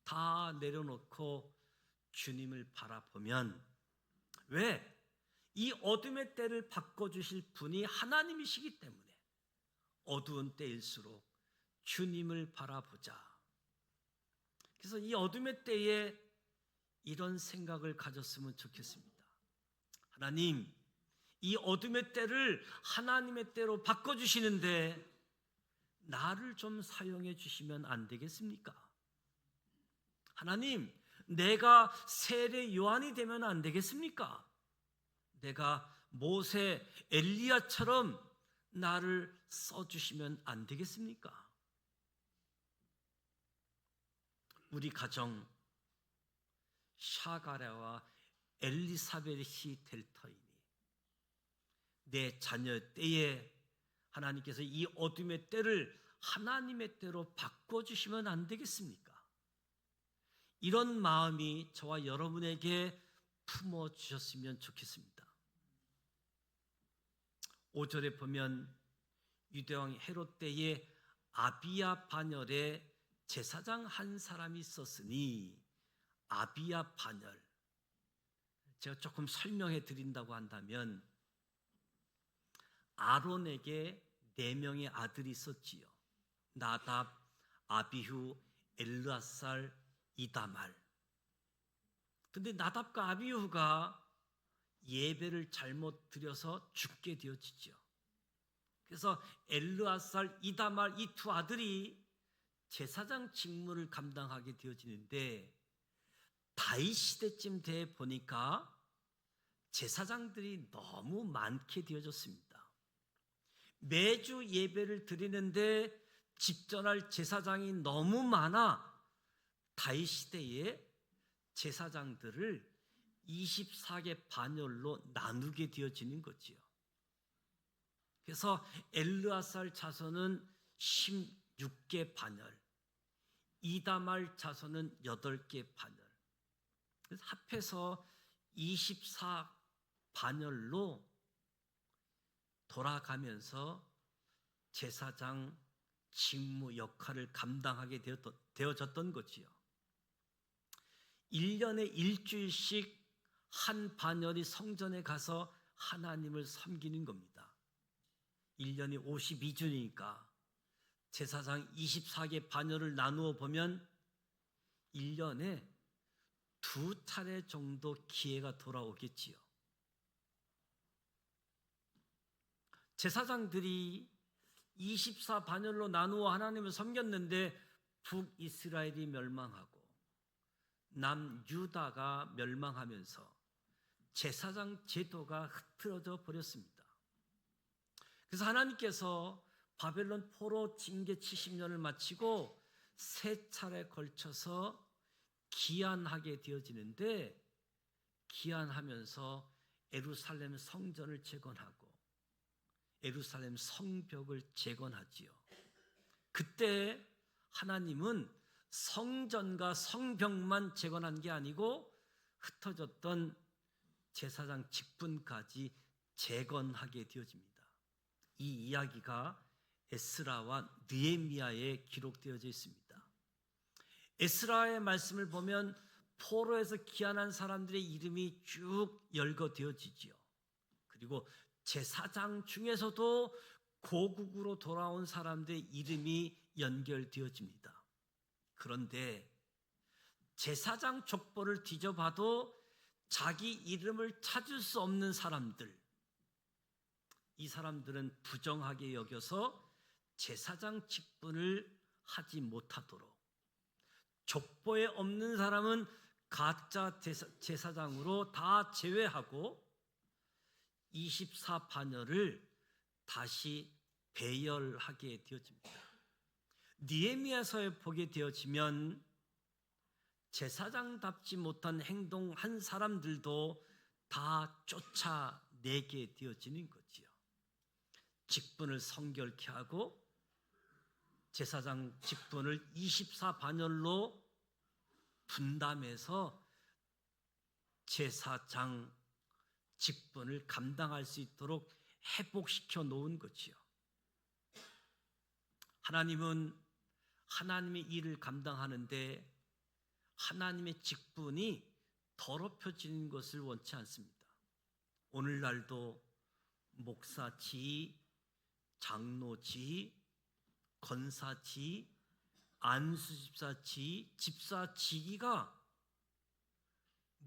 다 내려놓고 주님을 바라보면, 왜? 이 어둠의 때를 바꿔주실 분이 하나님이시기 때문에 어두운 때일수록 주님을 바라보자. 그래서 이 어둠의 때에 이런 생각을 가졌으면 좋겠습니다. 하나님, 이 어둠의 때를 하나님의 때로 바꿔주시는데 나를 좀 사용해 주시면 안 되겠습니까? 하나님, 내가 세례 요한이 되면 안 되겠습니까? 내가 모세 엘리야처럼 나를 써주시면 안 되겠습니까? 우리 가정 샤가랴와 엘리사벳이 될 터이니 내 자녀 때에 하나님께서 이 어둠의 때를 하나님의 때로 바꿔주시면 안 되겠습니까? 이런 마음이 저와 여러분에게 품어주셨으면 좋겠습니다. 5절에 보면 유대왕 헤롯 때에 아비야 반열에 제사장 한 사람이 있었으니, 아비야 반열, 제가 조금 설명해 드린다고 한다면 아론에게 4명의 아들이 있었지요. 나답, 아비후, 엘르아살, 이다말. 근데 나답과 아비후가 예배를 잘못 드려서 죽게 되어지죠. 그래서 엘르아살, 이다말 이 2 아들이 제사장 직무를 감당하게 되어지는데, 다윗 시대쯤 돼 보니까 제사장들이 너무 많게 되어졌습니다. 매주 예배를 드리는데 집전할 제사장이 너무 많아 다윗 시대에 제사장들을 24개 반열로 나누게 되어지는 거지요. 그래서 엘르아살 자손은 16개 반열, 이다말 자손은 8개 반열, 그래서 합해서 24 반열로 돌아가면서 제사장 직무 역할을 감당하게 되어졌던 거지요. 1년에 일주일씩 한 반열이 성전에 가서 하나님을 섬기는 겁니다. 1년이 52주니까 제사장 24개 반열을 나누어 보면 1년에 2차례 정도 기회가 돌아오겠지요. 제사장들이 24 반열로 나누어 하나님을 섬겼는데 북이스라엘이 멸망하고 남유다가 멸망하면서 제사장 제도가 흐트러져 버렸습니다. 그래서 하나님께서 바벨론 포로 징계 70년을 마치고 3차례 걸쳐서 기한하게 되어지는데, 기한하면서 예루살렘 성전을 재건하고 예루살렘 성벽을 재건하지요. 그때 하나님은 성전과 성벽만 재건한 게 아니고 흩어졌던 제사장 직분까지 재건하게 되어집니다. 이 이야기가 에스라와 느헤미야에 기록되어져 있습니다. 에스라의 말씀을 보면 포로에서 귀환한 사람들의 이름이 쭉 열거되어지지요. 그리고 제사장 중에서도 고국으로 돌아온 사람들의 이름이 연결되어집니다. 그런데 제사장 족보를 뒤져봐도 자기 이름을 찾을 수 없는 사람들, 이 사람들은 부정하게 여겨서 제사장 직분을 하지 못하도록, 족보에 없는 사람은 가짜 제사장으로 다 제외하고 24 반열을 다시 배열하게 되어집니다. 느헤미야서에 보게 되어지면 제사장답지 못한 행동한 사람들도 다 쫓아내게 되어지는 거지요. 직분을 성결케 하고 제사장 직분을 24 반열로 분담해서 제사장 직분을 감당할 수 있도록 회복시켜 놓은 거지요. 하나님은 하나님의 일을 감당하는데 하나님의 직분이 더럽혀지는 것을 원치 않습니다. 오늘날도 목사지, 장로지, 권사지, 안수집사지, 집사지기가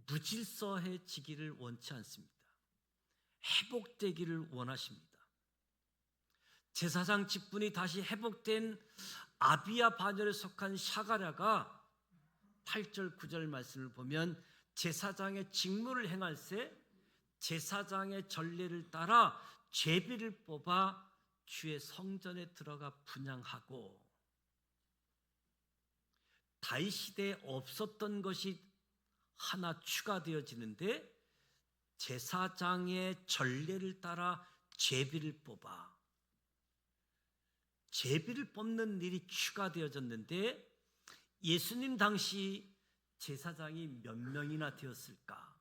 무질서해지기를 원치 않습니다. 회복되기를 원하십니다. 제사장 직분이 다시 회복된 아비야 반열에 속한 샤가랴가 8절 9절 말씀을 보면 제사장의 직무를 행할 새 제사장의 전례를 따라 제비를 뽑아 주의 성전에 들어가 분향하고, 다윗 시대에 없었던 것이 하나 추가되어지는데 제사장의 전례를 따라 제비를 뽑아, 제비를 뽑는 일이 추가되어졌는데 예수님 당시 제사장이 몇 명이나 되었을까?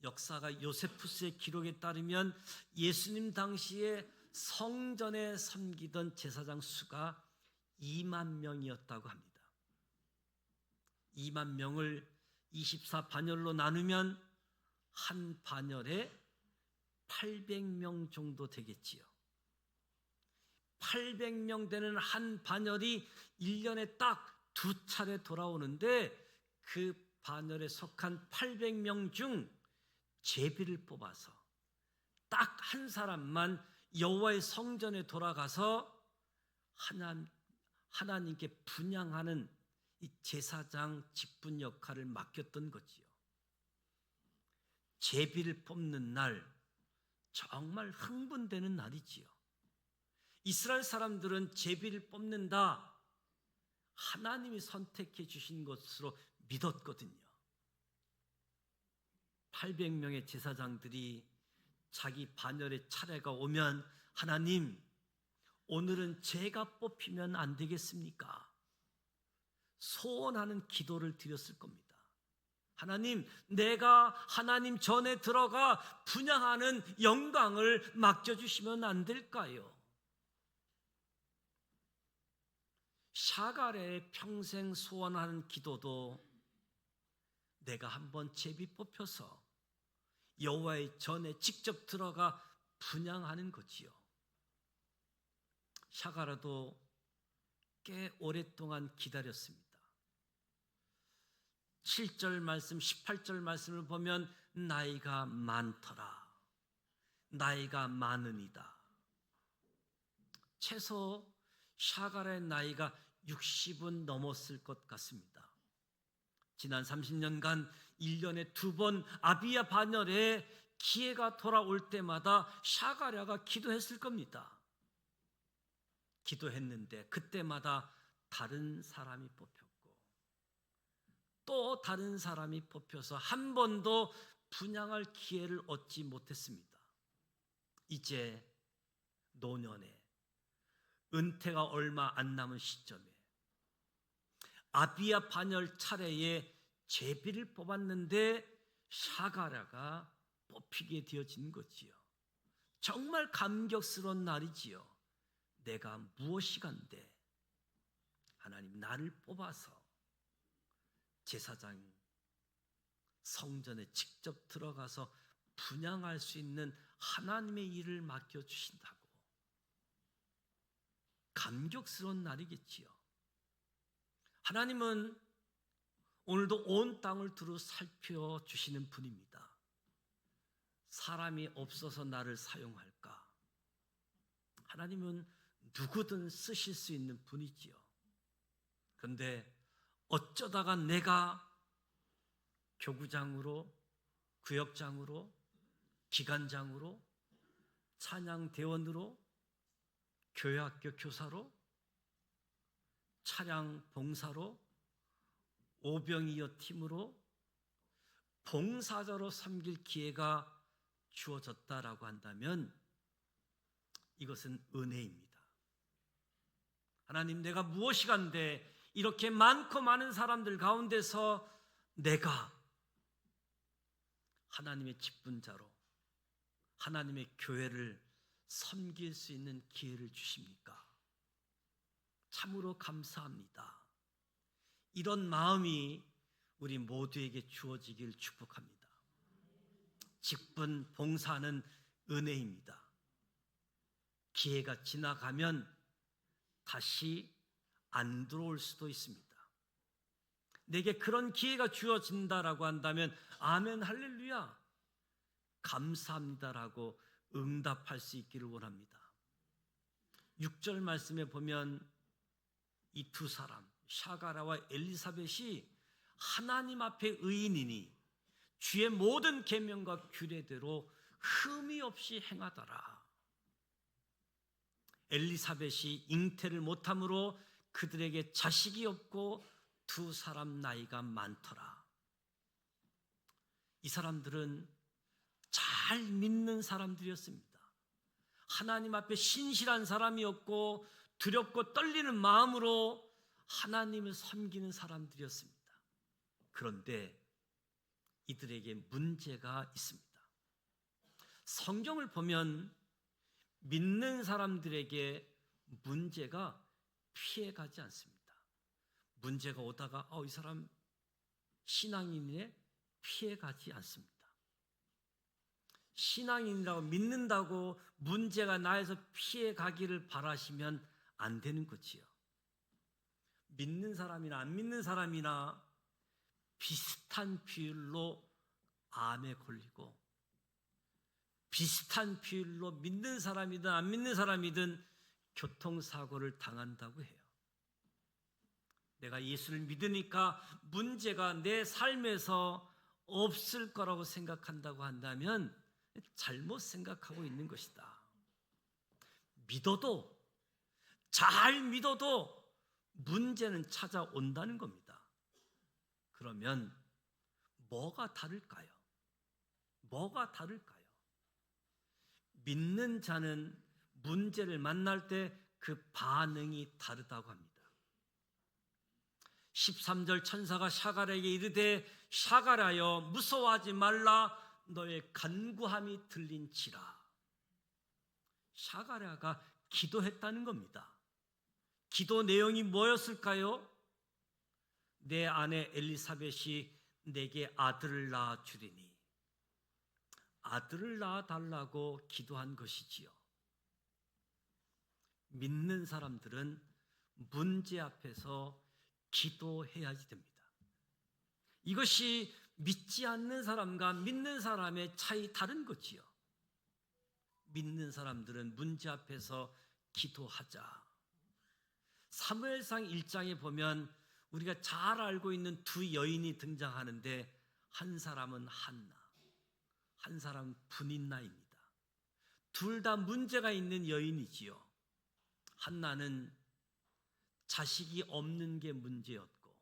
역사가 요세푸스의 기록에 따르면 예수님 당시에 성전에 섬기던 제사장 수가 2만 명이었다고 합니다. 2만 명을 24반열로 나누면 한 반열에 800명 정도 되겠지요. 800명 되는 한 반열이 1년에 딱 2차례 돌아오는데 그 반열에 속한 800명 중 제비를 뽑아서 딱 한 사람만 여호와의 성전에 돌아가서 하나님께 분향하는 이 제사장 직분 역할을 맡겼던 거지요. 제비를 뽑는 날 정말 흥분되는 날이지요. 이스라엘 사람들은 제비를 뽑는다, 하나님이 선택해 주신 것으로 믿었거든요. 800명의 제사장들이 자기 반열의 차례가 오면 하나님, 오늘은 제가 뽑히면 안 되겠습니까? 소원하는 기도를 드렸을 겁니다. 하나님, 내가 하나님 전에 들어가 분향하는 영광을 맡겨주시면 안 될까요? 샤갈의 평생 소원하는 기도도 내가 한번 제비 뽑혀서 여호와의 전에 직접 들어가 분향하는 거지요. 샤갈아도 꽤 오랫동안 기다렸습니다. 7절 말씀, 18절 말씀을 보면 나이가 많더라, 나이가 많으니다. 최소 샤갈의 나이가 60은 넘었을 것 같습니다. 지난 30년간 1년에 2번 아비야 반열에 기회가 돌아올 때마다 샤갈야가 기도했을 겁니다. 기도했는데 그때마다 다른 사람이 뽑혔고 또 다른 사람이 뽑혀서 한 번도 분향할 기회를 얻지 못했습니다. 이제 노년에 은퇴가 얼마 안 남은 시점에 아비야 반열 차례에 제비를 뽑았는데 샤갈야가 뽑히게 되어진 거지요. 정말 감격스러운 날이지요. 내가 무엇이간데 하나님 나를 뽑아서 제사장 성전에 직접 들어가서 분향할 수 있는 하나님의 일을 맡겨주신다고. 감격스러운 날이겠지요. 하나님은 오늘도 온 땅을 두루 살펴주시는 분입니다. 사람이 없어서 나를 사용할까? 하나님은 누구든 쓰실 수 있는 분이지요. 그런데 어쩌다가 내가 교구장으로, 구역장으로, 기관장으로, 찬양대원으로, 교회학교 교사로, 차량 봉사로, 오병이어 팀으로, 봉사자로 섬길 기회가 주어졌다라고 한다면 이것은 은혜입니다. 하나님, 내가 무엇이간데 이렇게 많고 많은 사람들 가운데서 내가 하나님의 직분자로 하나님의 교회를 섬길 수 있는 기회를 주십니까? 참으로 감사합니다. 이런 마음이 우리 모두에게 주어지길 축복합니다. 직분 봉사는 은혜입니다. 기회가 지나가면 다시 안 들어올 수도 있습니다. 내게 그런 기회가 주어진다라고 한다면 아멘 할렐루야 감사합니다라고 응답할 수 있기를 원합니다. 6절 말씀에 보면 이 두 사람 샤갈야와 엘리사벳이 하나님 앞에 의인이니 주의 모든 계명과 규례대로 흠이 없이 행하더라. 엘리사벳이 잉태를 못함으로 그들에게 자식이 없고 두 사람 나이가 많더라. 이 사람들은 잘 믿는 사람들이었습니다. 하나님 앞에 신실한 사람이었고 두렵고 떨리는 마음으로 하나님을 섬기는 사람들이었습니다. 그런데 이들에게 문제가 있습니다. 성경을 보면 믿는 사람들에게 문제가 피해가지 않습니다. 문제가 오다가 이 사람 신앙인이네 피해가지 않습니다. 신앙인이라고 믿는다고 문제가 나에서 피해가기를 바라시면 안 되는 거지요. 믿는 사람이나 안 믿는 사람이나 비슷한 비율로 암에 걸리고 비슷한 비율로 믿는 사람이든 안 믿는 사람이든 교통사고를 당한다고 해요. 내가 예수를 믿으니까 문제가 내 삶에서 없을 거라고 생각한다고 한다면 잘못 생각하고 있는 것이다. 믿어도 잘 믿어도 문제는 찾아온다는 겁니다. 그러면 뭐가 다를까요? 뭐가 다를까요? 믿는 자는 문제를 만날 때 그 반응이 다르다고 합니다. 13절 천사가 샤갈에게 이르되 샤갈하여 무서워하지 말라 너의 간구함이 들린지라. 샤갈야가 기도했다는 겁니다. 기도 내용이 뭐였을까요? 내 아내 엘리사벳이 내게 아들을 낳아 주리니. 아들을 낳아 달라고 기도한 것이지요. 믿는 사람들은 문제 앞에서 기도해야지 됩니다. 이것이 믿지 않는 사람과 믿는 사람의 차이 다른 거지요. 믿는 사람들은 문제 앞에서 기도하자. 사무엘상 1장에 보면 우리가 잘 알고 있는 두 여인이 등장하는데 한 사람은 한나, 한 사람은 브닌나입니다. 둘 다 문제가 있는 여인이지요. 한나는 자식이 없는 게 문제였고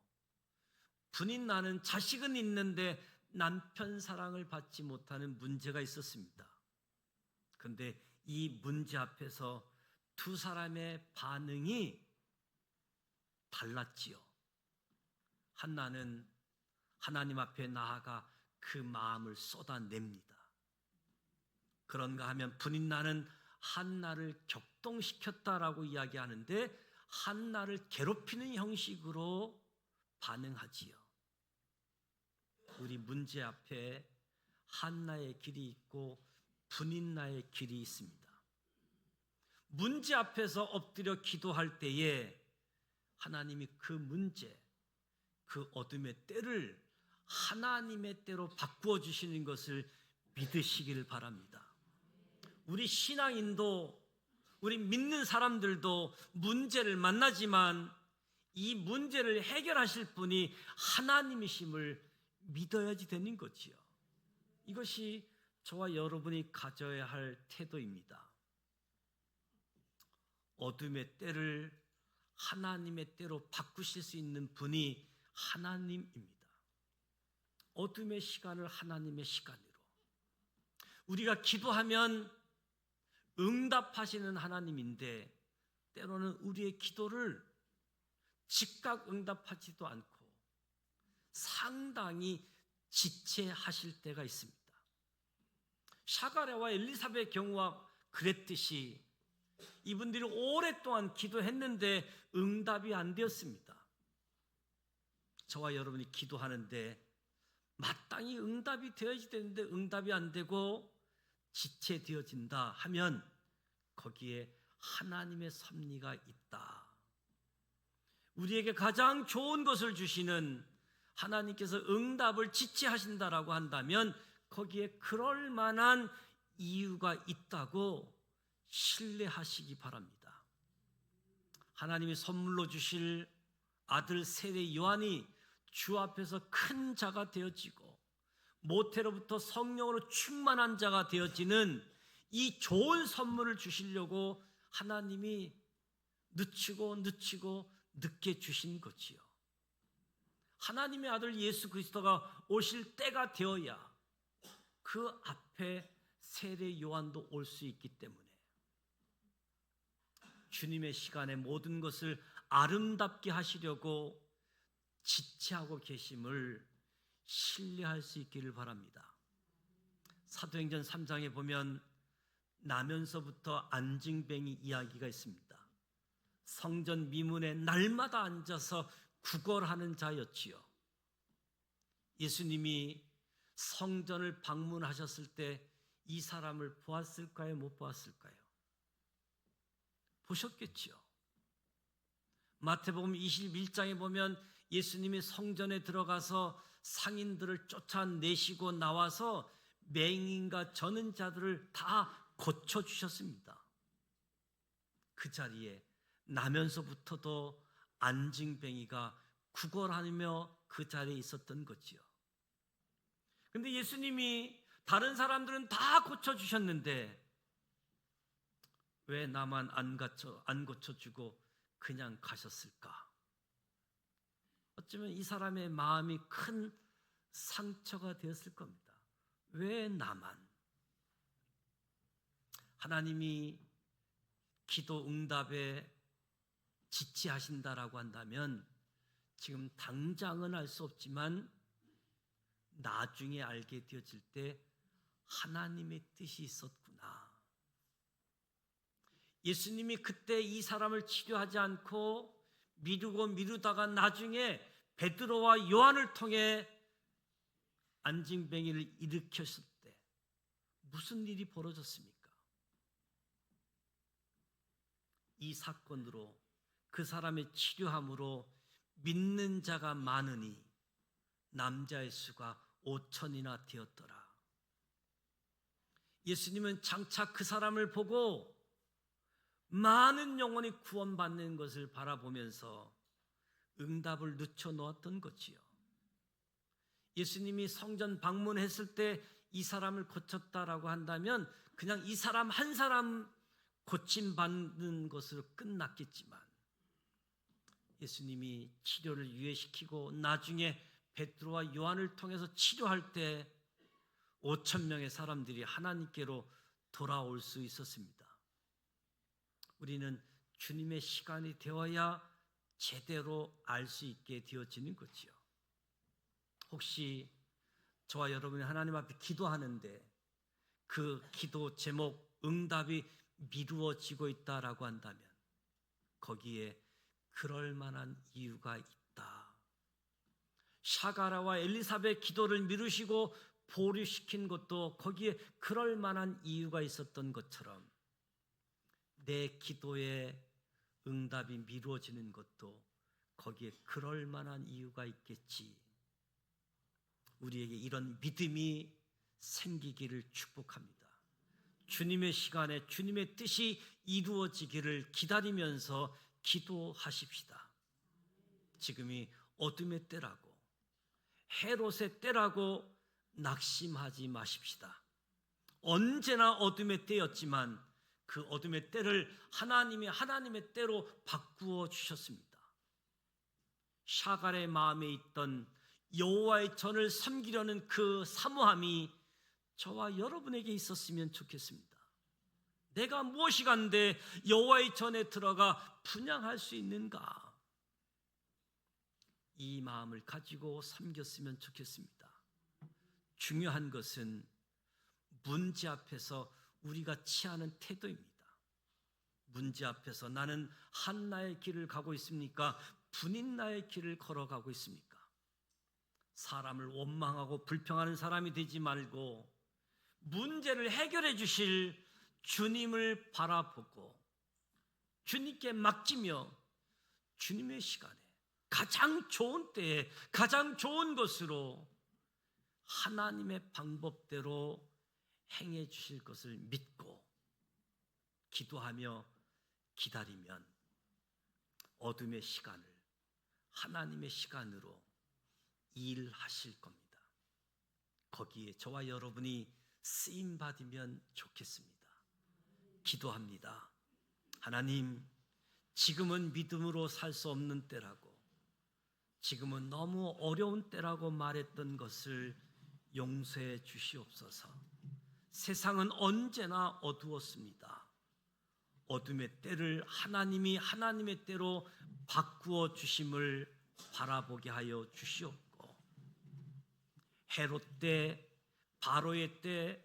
브닌나는 자식은 있는데 남편 사랑을 받지 못하는 문제가 있었습니다. 그런데 이 문제 앞에서 두 사람의 반응이 달랐지요. 한나는 하나님 앞에 나아가 그 마음을 쏟아냅니다. 그런가 하면 브닌나는 한나를 격동시켰다라고 이야기하는데 한나를 괴롭히는 형식으로 반응하지요. 우리 문제 앞에 한나의 길이 있고 브닌나의 길이 있습니다. 문제 앞에서 엎드려 기도할 때에 하나님이 그 문제, 그 어둠의 때를 하나님의 때로 바꾸어 주시는 것을 믿으시기를 바랍니다. 우리 신앙인도 우리 믿는 사람들도 문제를 만나지만 이 문제를 해결하실 분이 하나님이심을 믿어야지 되는 거지요. 이것이 저와 여러분이 가져야 할 태도입니다. 어둠의 때를 하나님의 때로 바꾸실 수 있는 분이 하나님입니다. 어둠의 시간을 하나님의 시간으로. 우리가 기도하면 응답하시는 하나님인데 때로는 우리의 기도를 즉각 응답하지도 않고 상당히 지체하실 때가 있습니다. 샤갈야와 엘리사벳의 경우와 그랬듯이 이분들이 오랫동안 기도했는데 응답이 안 되었습니다. 저와 여러분이 기도하는데 마땅히 응답이 되어야지 되는데 응답이 안 되고 지체되어진다 하면 거기에 하나님의 섭리가 있다. 우리에게 가장 좋은 것을 주시는 하나님께서 응답을 지체하신다라고 한다면 거기에 그럴 만한 이유가 있다고 신뢰하시기 바랍니다. 하나님이 선물로 주실 아들 세례 요한이 주 앞에서 큰 자가 되어지고 모태로부터 성령으로 충만한 자가 되어지는 이 좋은 선물을 주시려고 하나님이 늦추고 늦게 주신 거지요. 하나님의 아들 예수 그리스도가 오실 때가 되어야 그 앞에 세례 요한도 올 수 있기 때문에 주님의 시간에 모든 것을 아름답게 하시려고 지체하고 계심을 신뢰할 수 있기를 바랍니다. 사도행전 3장에 보면 나면서부터 안징뱅이 이야기가 있습니다. 성전 미문에 날마다 앉아서 구걸하는 자였지요. 예수님이 성전을 방문하셨을 때 이 사람을 보았을까요? 못 보았을까요? 보셨겠지요. 마태복음 21장에 보면 예수님이 성전에 들어가서 상인들을 쫓아내시고 나와서 맹인과 저는 자들을 다 고쳐주셨습니다. 그 자리에 나면서부터도 안징뱅이가 구걸하며 그 자리에 있었던 거지요. 근데 예수님이 다른 사람들은 다 고쳐주셨는데 왜 나만 안 고쳐주고 그냥 가셨을까? 어쩌면 이 사람의 마음이 큰 상처가 되었을 겁니다. 왜 나만? 하나님이 기도 응답에 지체하신다라고 한다면 지금 당장은 알 수 없지만 나중에 알게 되어질 때 하나님의 뜻이 있었구나. 예수님이 그때 이 사람을 치료하지 않고 미루다가 나중에 베드로와 요한을 통해 안징뱅이를 일으켰을 때 무슨 일이 벌어졌습니까? 이 사건으로 그 사람의 치료함으로 믿는 자가 많으니 남자의 수가 5,000이나 되었더라. 예수님은 장차 그 사람을 보고 많은 영혼이 구원받는 것을 바라보면서 응답을 늦춰놓았던 거지요. 예수님이 성전 방문했을 때 이 사람을 고쳤다라고 한다면 그냥 이 사람 한 사람 고침받는 것으로 끝났겠지만 예수님이 치료를 유예시키고 나중에 베드로와 요한을 통해서 치료할 때 5,000명의 사람들이 하나님께로 돌아올 수 있었습니다. 우리는 주님의 시간이 되어야 제대로 알 수 있게 되어지는 거지요. 혹시 저와 여러분이 하나님 앞에 기도하는데 그 기도 제목 응답이 미루어지고 있다라고 한다면 거기에 그럴 만한 이유가 있다. 샤가라와 엘리사벳 기도를 미루시고 보류시킨 것도 거기에 그럴 만한 이유가 있었던 것처럼 내 기도의 응답이 미루어지는 것도 거기에 그럴 만한 이유가 있겠지. 우리에게 이런 믿음이 생기기를 축복합니다. 주님의 시간에 주님의 뜻이 이루어지기를 기다리면서 기도하십시다. 지금이 어둠의 때라고 헤롯의 때라고 낙심하지 마십시다. 언제나 어둠의 때였지만 그 어둠의 때를 하나님의 때로 바꾸어 주셨습니다. 샤갈의 마음에 있던 여호와의 전을 섬기려는 그 사모함이 저와 여러분에게 있었으면 좋겠습니다. 내가 무엇이 간데 여호와의 전에 들어가 분향할 수 있는가? 이 마음을 가지고 섬겼으면 좋겠습니다. 중요한 것은 문제 앞에서 우리가 취하는 태도입니다. 문제 앞에서 나는 한나의 길을 가고 있습니까? 분인나의 길을 걸어가고 있습니까? 사람을 원망하고 불평하는 사람이 되지 말고 문제를 해결해 주실 주님을 바라보고 주님께 맡기며 주님의 시간에 가장 좋은 때에 가장 좋은 것으로 하나님의 방법대로 행해 주실 것을 믿고 기도하며 기다리면 어둠의 시간을 하나님의 시간으로 일하실 겁니다. 거기에 저와 여러분이 쓰임 받으면 좋겠습니다. 기도합니다. 하나님, 지금은 믿음으로 살 수 없는 때라고, 지금은 너무 어려운 때라고 말했던 것을 용서해 주시옵소서. 세상은 언제나 어두웠습니다. 어둠의 때를 하나님이 하나님의 때로 바꾸어 주심을 바라보게 하여 주시옵고, 헤롯 때, 바로의 때,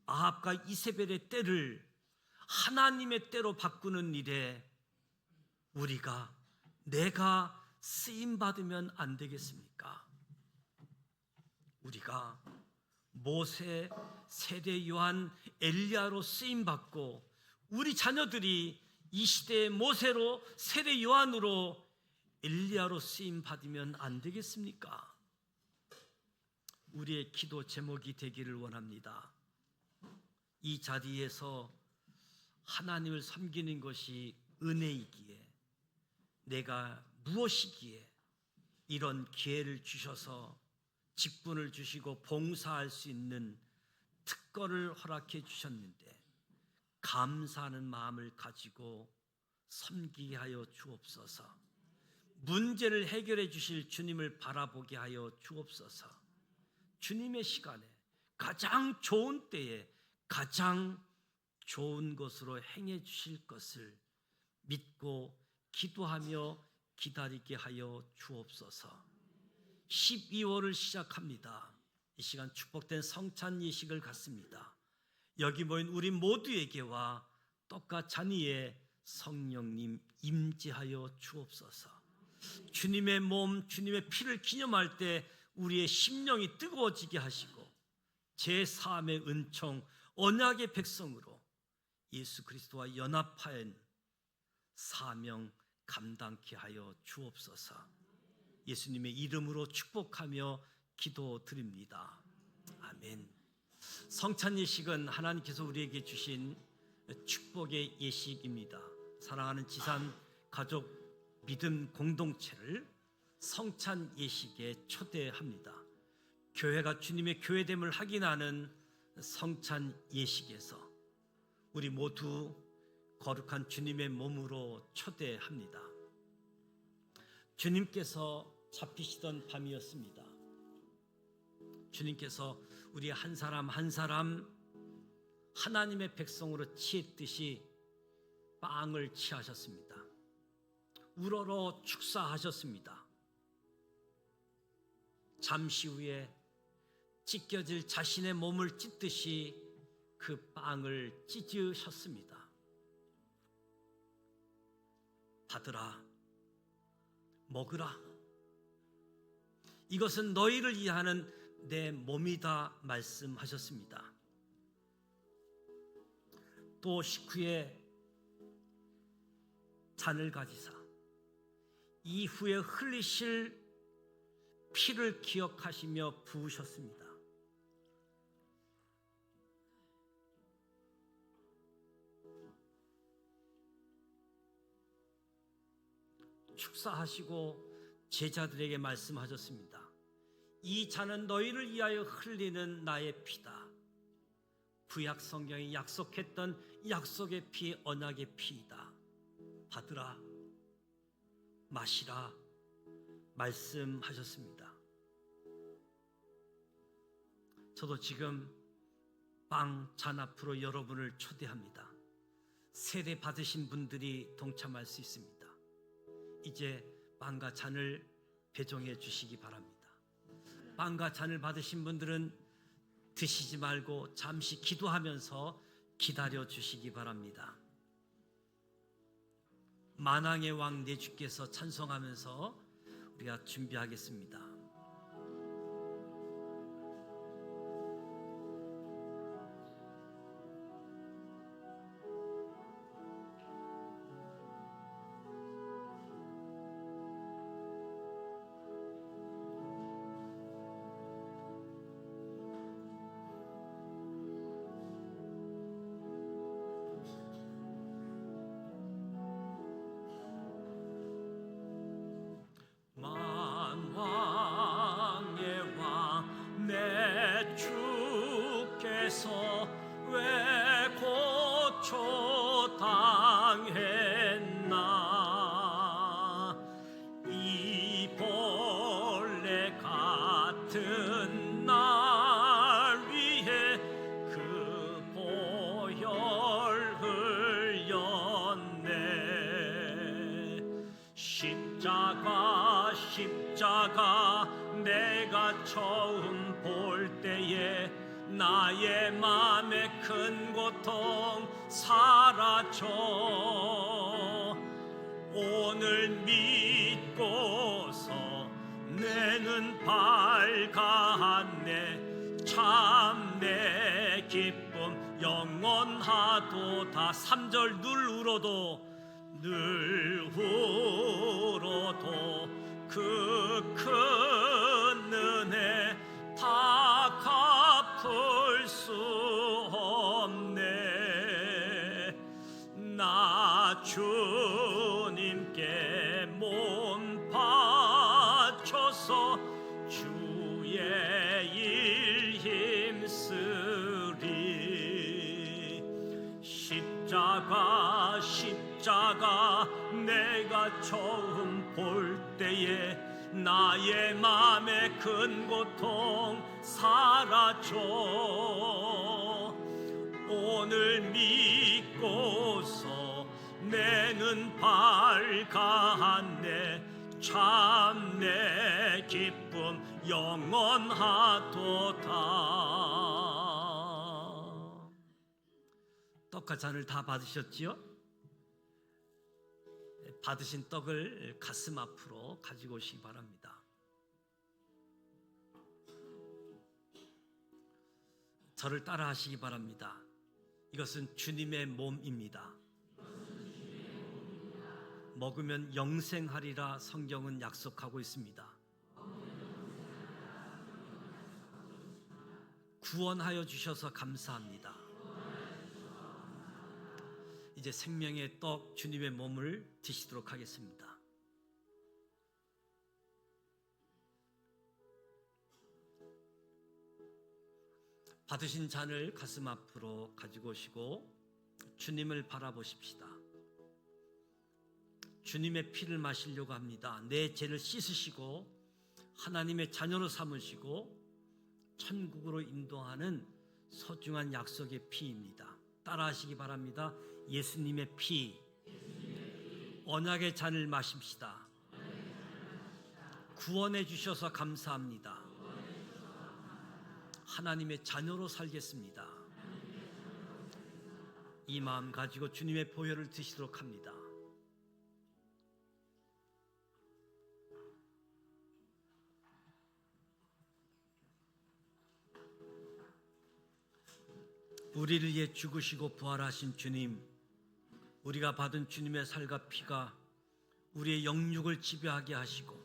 아합과 이세벨의 때를 하나님의 때로 바꾸는 일에 내가 쓰임 받으면 안 되겠습니까? 우리가 모세, 세례 요한, 엘리야로 쓰임 받고, 우리 자녀들이 이 시대의 모세로, 세례 요한으로, 엘리야로 쓰임 받으면 안 되겠습니까? 우리의 기도 제목이 되기를 원합니다. 이 자리에서 하나님을 섬기는 것이 은혜이기에, 내가 무엇이기에 이런 기회를 주셔서 직분을 주시고 봉사할 수 있는 특권을 허락해 주셨는데, 감사하는 마음을 가지고 섬기게 하여 주옵소서. 문제를 해결해 주실 주님을 바라보게 하여 주옵소서. 주님의 시간에, 가장 좋은 때에 가장 좋은 것으로 행해 주실 것을 믿고 기도하며 기다리게 하여 주옵소서. 12월을 시작합니다. 이 시간 축복된 성찬 예식을 갖습니다. 여기 모인 우리 모두에게와 떡과 잔위에 성령님 임재하여 주옵소서. 주님의 몸, 주님의 피를 기념할 때 우리의 심령이 뜨거워지게 하시고, 제3의 은총, 언약의 백성으로 예수 그리스도와 연합하여 사명 감당케 하여 주옵소서. 예수님의 이름으로 축복하며 기도드립니다. 아멘. 성찬 예식은 하나님께서 우리에게 주신 축복의 예식입니다. 사랑하는 지산 가족 믿음 공동체를 성찬 예식에 초대합니다. 교회가 주님의 교회됨을 확인하는 성찬 예식에서 우리 모두 거룩한 주님의 몸으로 초대합니다. 주님께서 잡히시던 밤이었습니다. 주님께서 우리 한 사람 한 사람 하나님의 백성으로 취했듯이 빵을 취하셨습니다. 우러러 축사하셨습니다. 잠시 후에 찢겨질 자신의 몸을 찢듯이 그 빵을 찢으셨습니다. 받으라, 먹으라. 이것은 너희를 위하는 내 몸이다 말씀하셨습니다. 또 식후에 잔을 가지사 이후에 흘리실 피를 기억하시며 부으셨습니다. 축사하시고 제자들에게 말씀하셨습니다. 이 잔은 너희를 위하여 흘리는 나의 피다. 구약 성경이 약속했던 약속의 피, 언약의 피이다. 받으라, 마시라 말씀하셨습니다. 저도 지금 빵 잔 앞으로 여러분을 초대합니다. 세례 받으신 분들이 동참할 수 있습니다. 이제 빵과 잔을 배종해 주시기 바랍니다. 빵과 잔을 받으신 분들은 드시지 말고 잠시 기도하면서 기다려 주시기 바랍니다. 만왕의 왕 내 주께서 찬송하면서 우리가 준비하겠습니다. 만왕 같은 날 위해 그 보혈 흘렸네. 십자가 내가 처음 볼 때에 나의 맘의 큰 고통 사라져. 오늘 믿고서 내 눈 밝았네. 참 내 기쁨 영원하도다. 3절 늘 울어도 그 큰 은혜 다 갚을 수 없네. 나 주님께 몸 바쳐서 주의 일 힘쓰리. 십자가 내가 처음 볼 때에 나의 맘의 큰 고통 사라져. 오늘 믿고서 내 눈 밝았네. 참 내 기쁨 영원하도다. 떡과 잔을 다 받으셨지요? 받으신 떡을 가슴 앞으로 가지고 오시기 바랍니다. 저를 따라 하시기 바랍니다. 이것은 주님의 몸입니다. 먹으면 영생하리라 성경은 약속하고 있습니다. 구원하여 주셔서 감사합니다. 이제 생명의 떡 주님의 몸을 드시도록 하겠습니다. 받으신 잔을 가슴 앞으로 가지고 오시고 주님을 바라보십시다. 주님의 피를 마시려고 합니다. 내 죄를 씻으시고 하나님의 자녀로 삼으시고 천국으로 인도하는 소중한 약속의 피입니다. 따라하시기 바랍니다. 예수님의 피, 언약의 잔을 마십시다. 구원해 주셔서 감사합니다. 하나님의 자녀로 살겠습니다. 이 마음 가지고 주님의 보혈을 드시도록 합니다. 우리를 위해 죽으시고 부활하신 주님, 우리가 받은 주님의 살과 피가 우리의 영육을 지배하게 하시고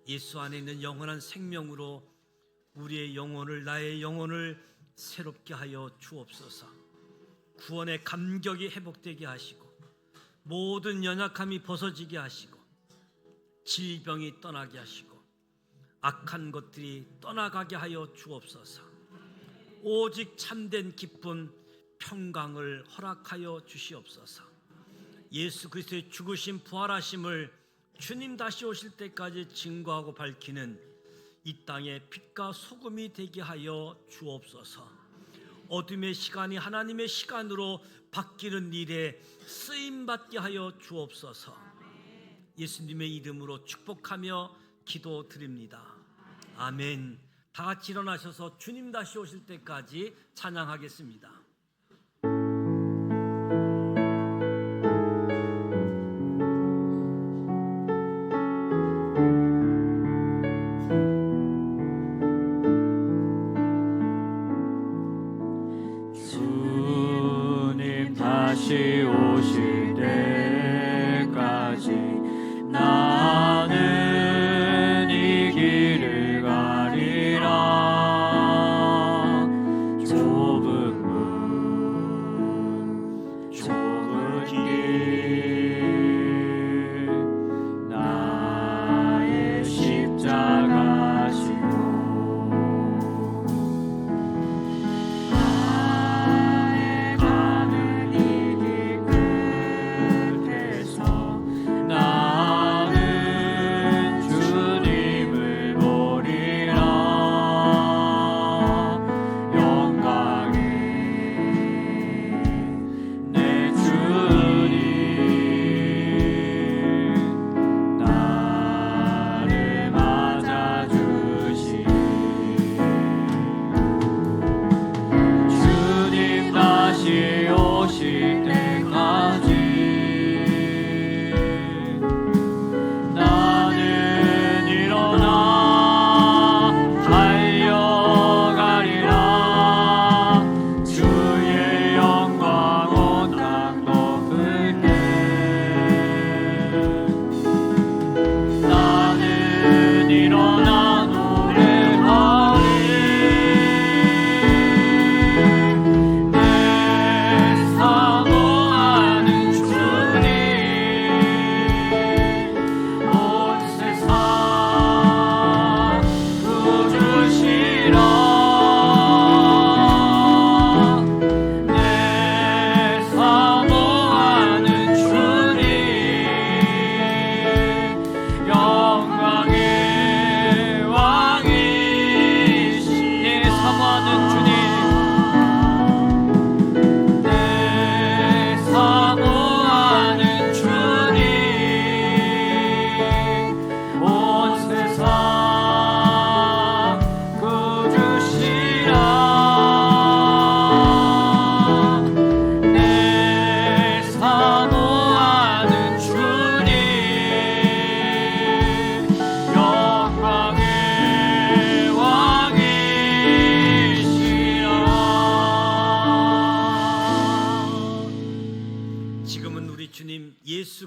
예수 안에 있는 영원한 생명으로 우리의 영혼을, 나의 영혼을 새롭게 하여 주옵소서. 구원의 감격이 회복되게 하시고 모든 연약함이 벗어지게 하시고 질병이 떠나게 하시고 악한 것들이 떠나가게 하여 주옵소서. 오직 참된 기쁨, 평강을 허락하여 주시옵소서. 예수 그리스도의 죽으심 부활하심을 주님 다시 오실 때까지 증거하고 밝히는 이 땅의 빛과 소금이 되게 하여 주옵소서. 어둠의 시간이 하나님의 시간으로 바뀌는 일에 쓰임받게 하여 주옵소서. 예수님의 이름으로 축복하며 기도드립니다. 아멘. 다 같이 일어나셔서 주님 다시 오실 때까지 찬양하겠습니다. 주님 다시 오실 때까지 나는 이 길을 가리라. 좁은 문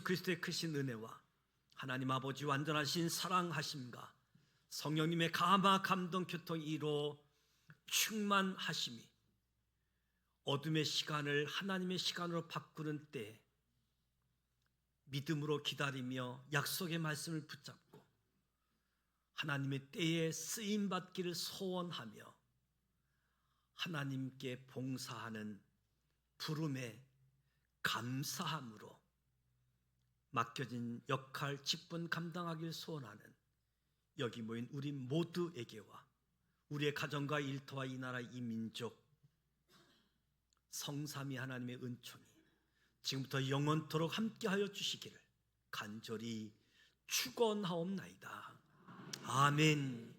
그리스도의 크신 은혜와 하나님 아버지 완전하신 사랑하심과 성령님의 감화 감동 교통 이로 충만하심이 어둠의 시간을 하나님의 시간으로 바꾸는 때에 믿음으로 기다리며 약속의 말씀을 붙잡고 하나님의 때에 쓰임 받기를 소원하며 하나님께 봉사하는 부름에 감사함으로 맡겨진 역할 직분 감당하기를 소원하는 여기 모인 우리 모두에게와 우리의 가정과 일터와 이 나라 이 민족 성삼위 하나님의 은총이 지금부터 영원토록 함께하여 주시기를 간절히 축원하옵나이다. 아멘.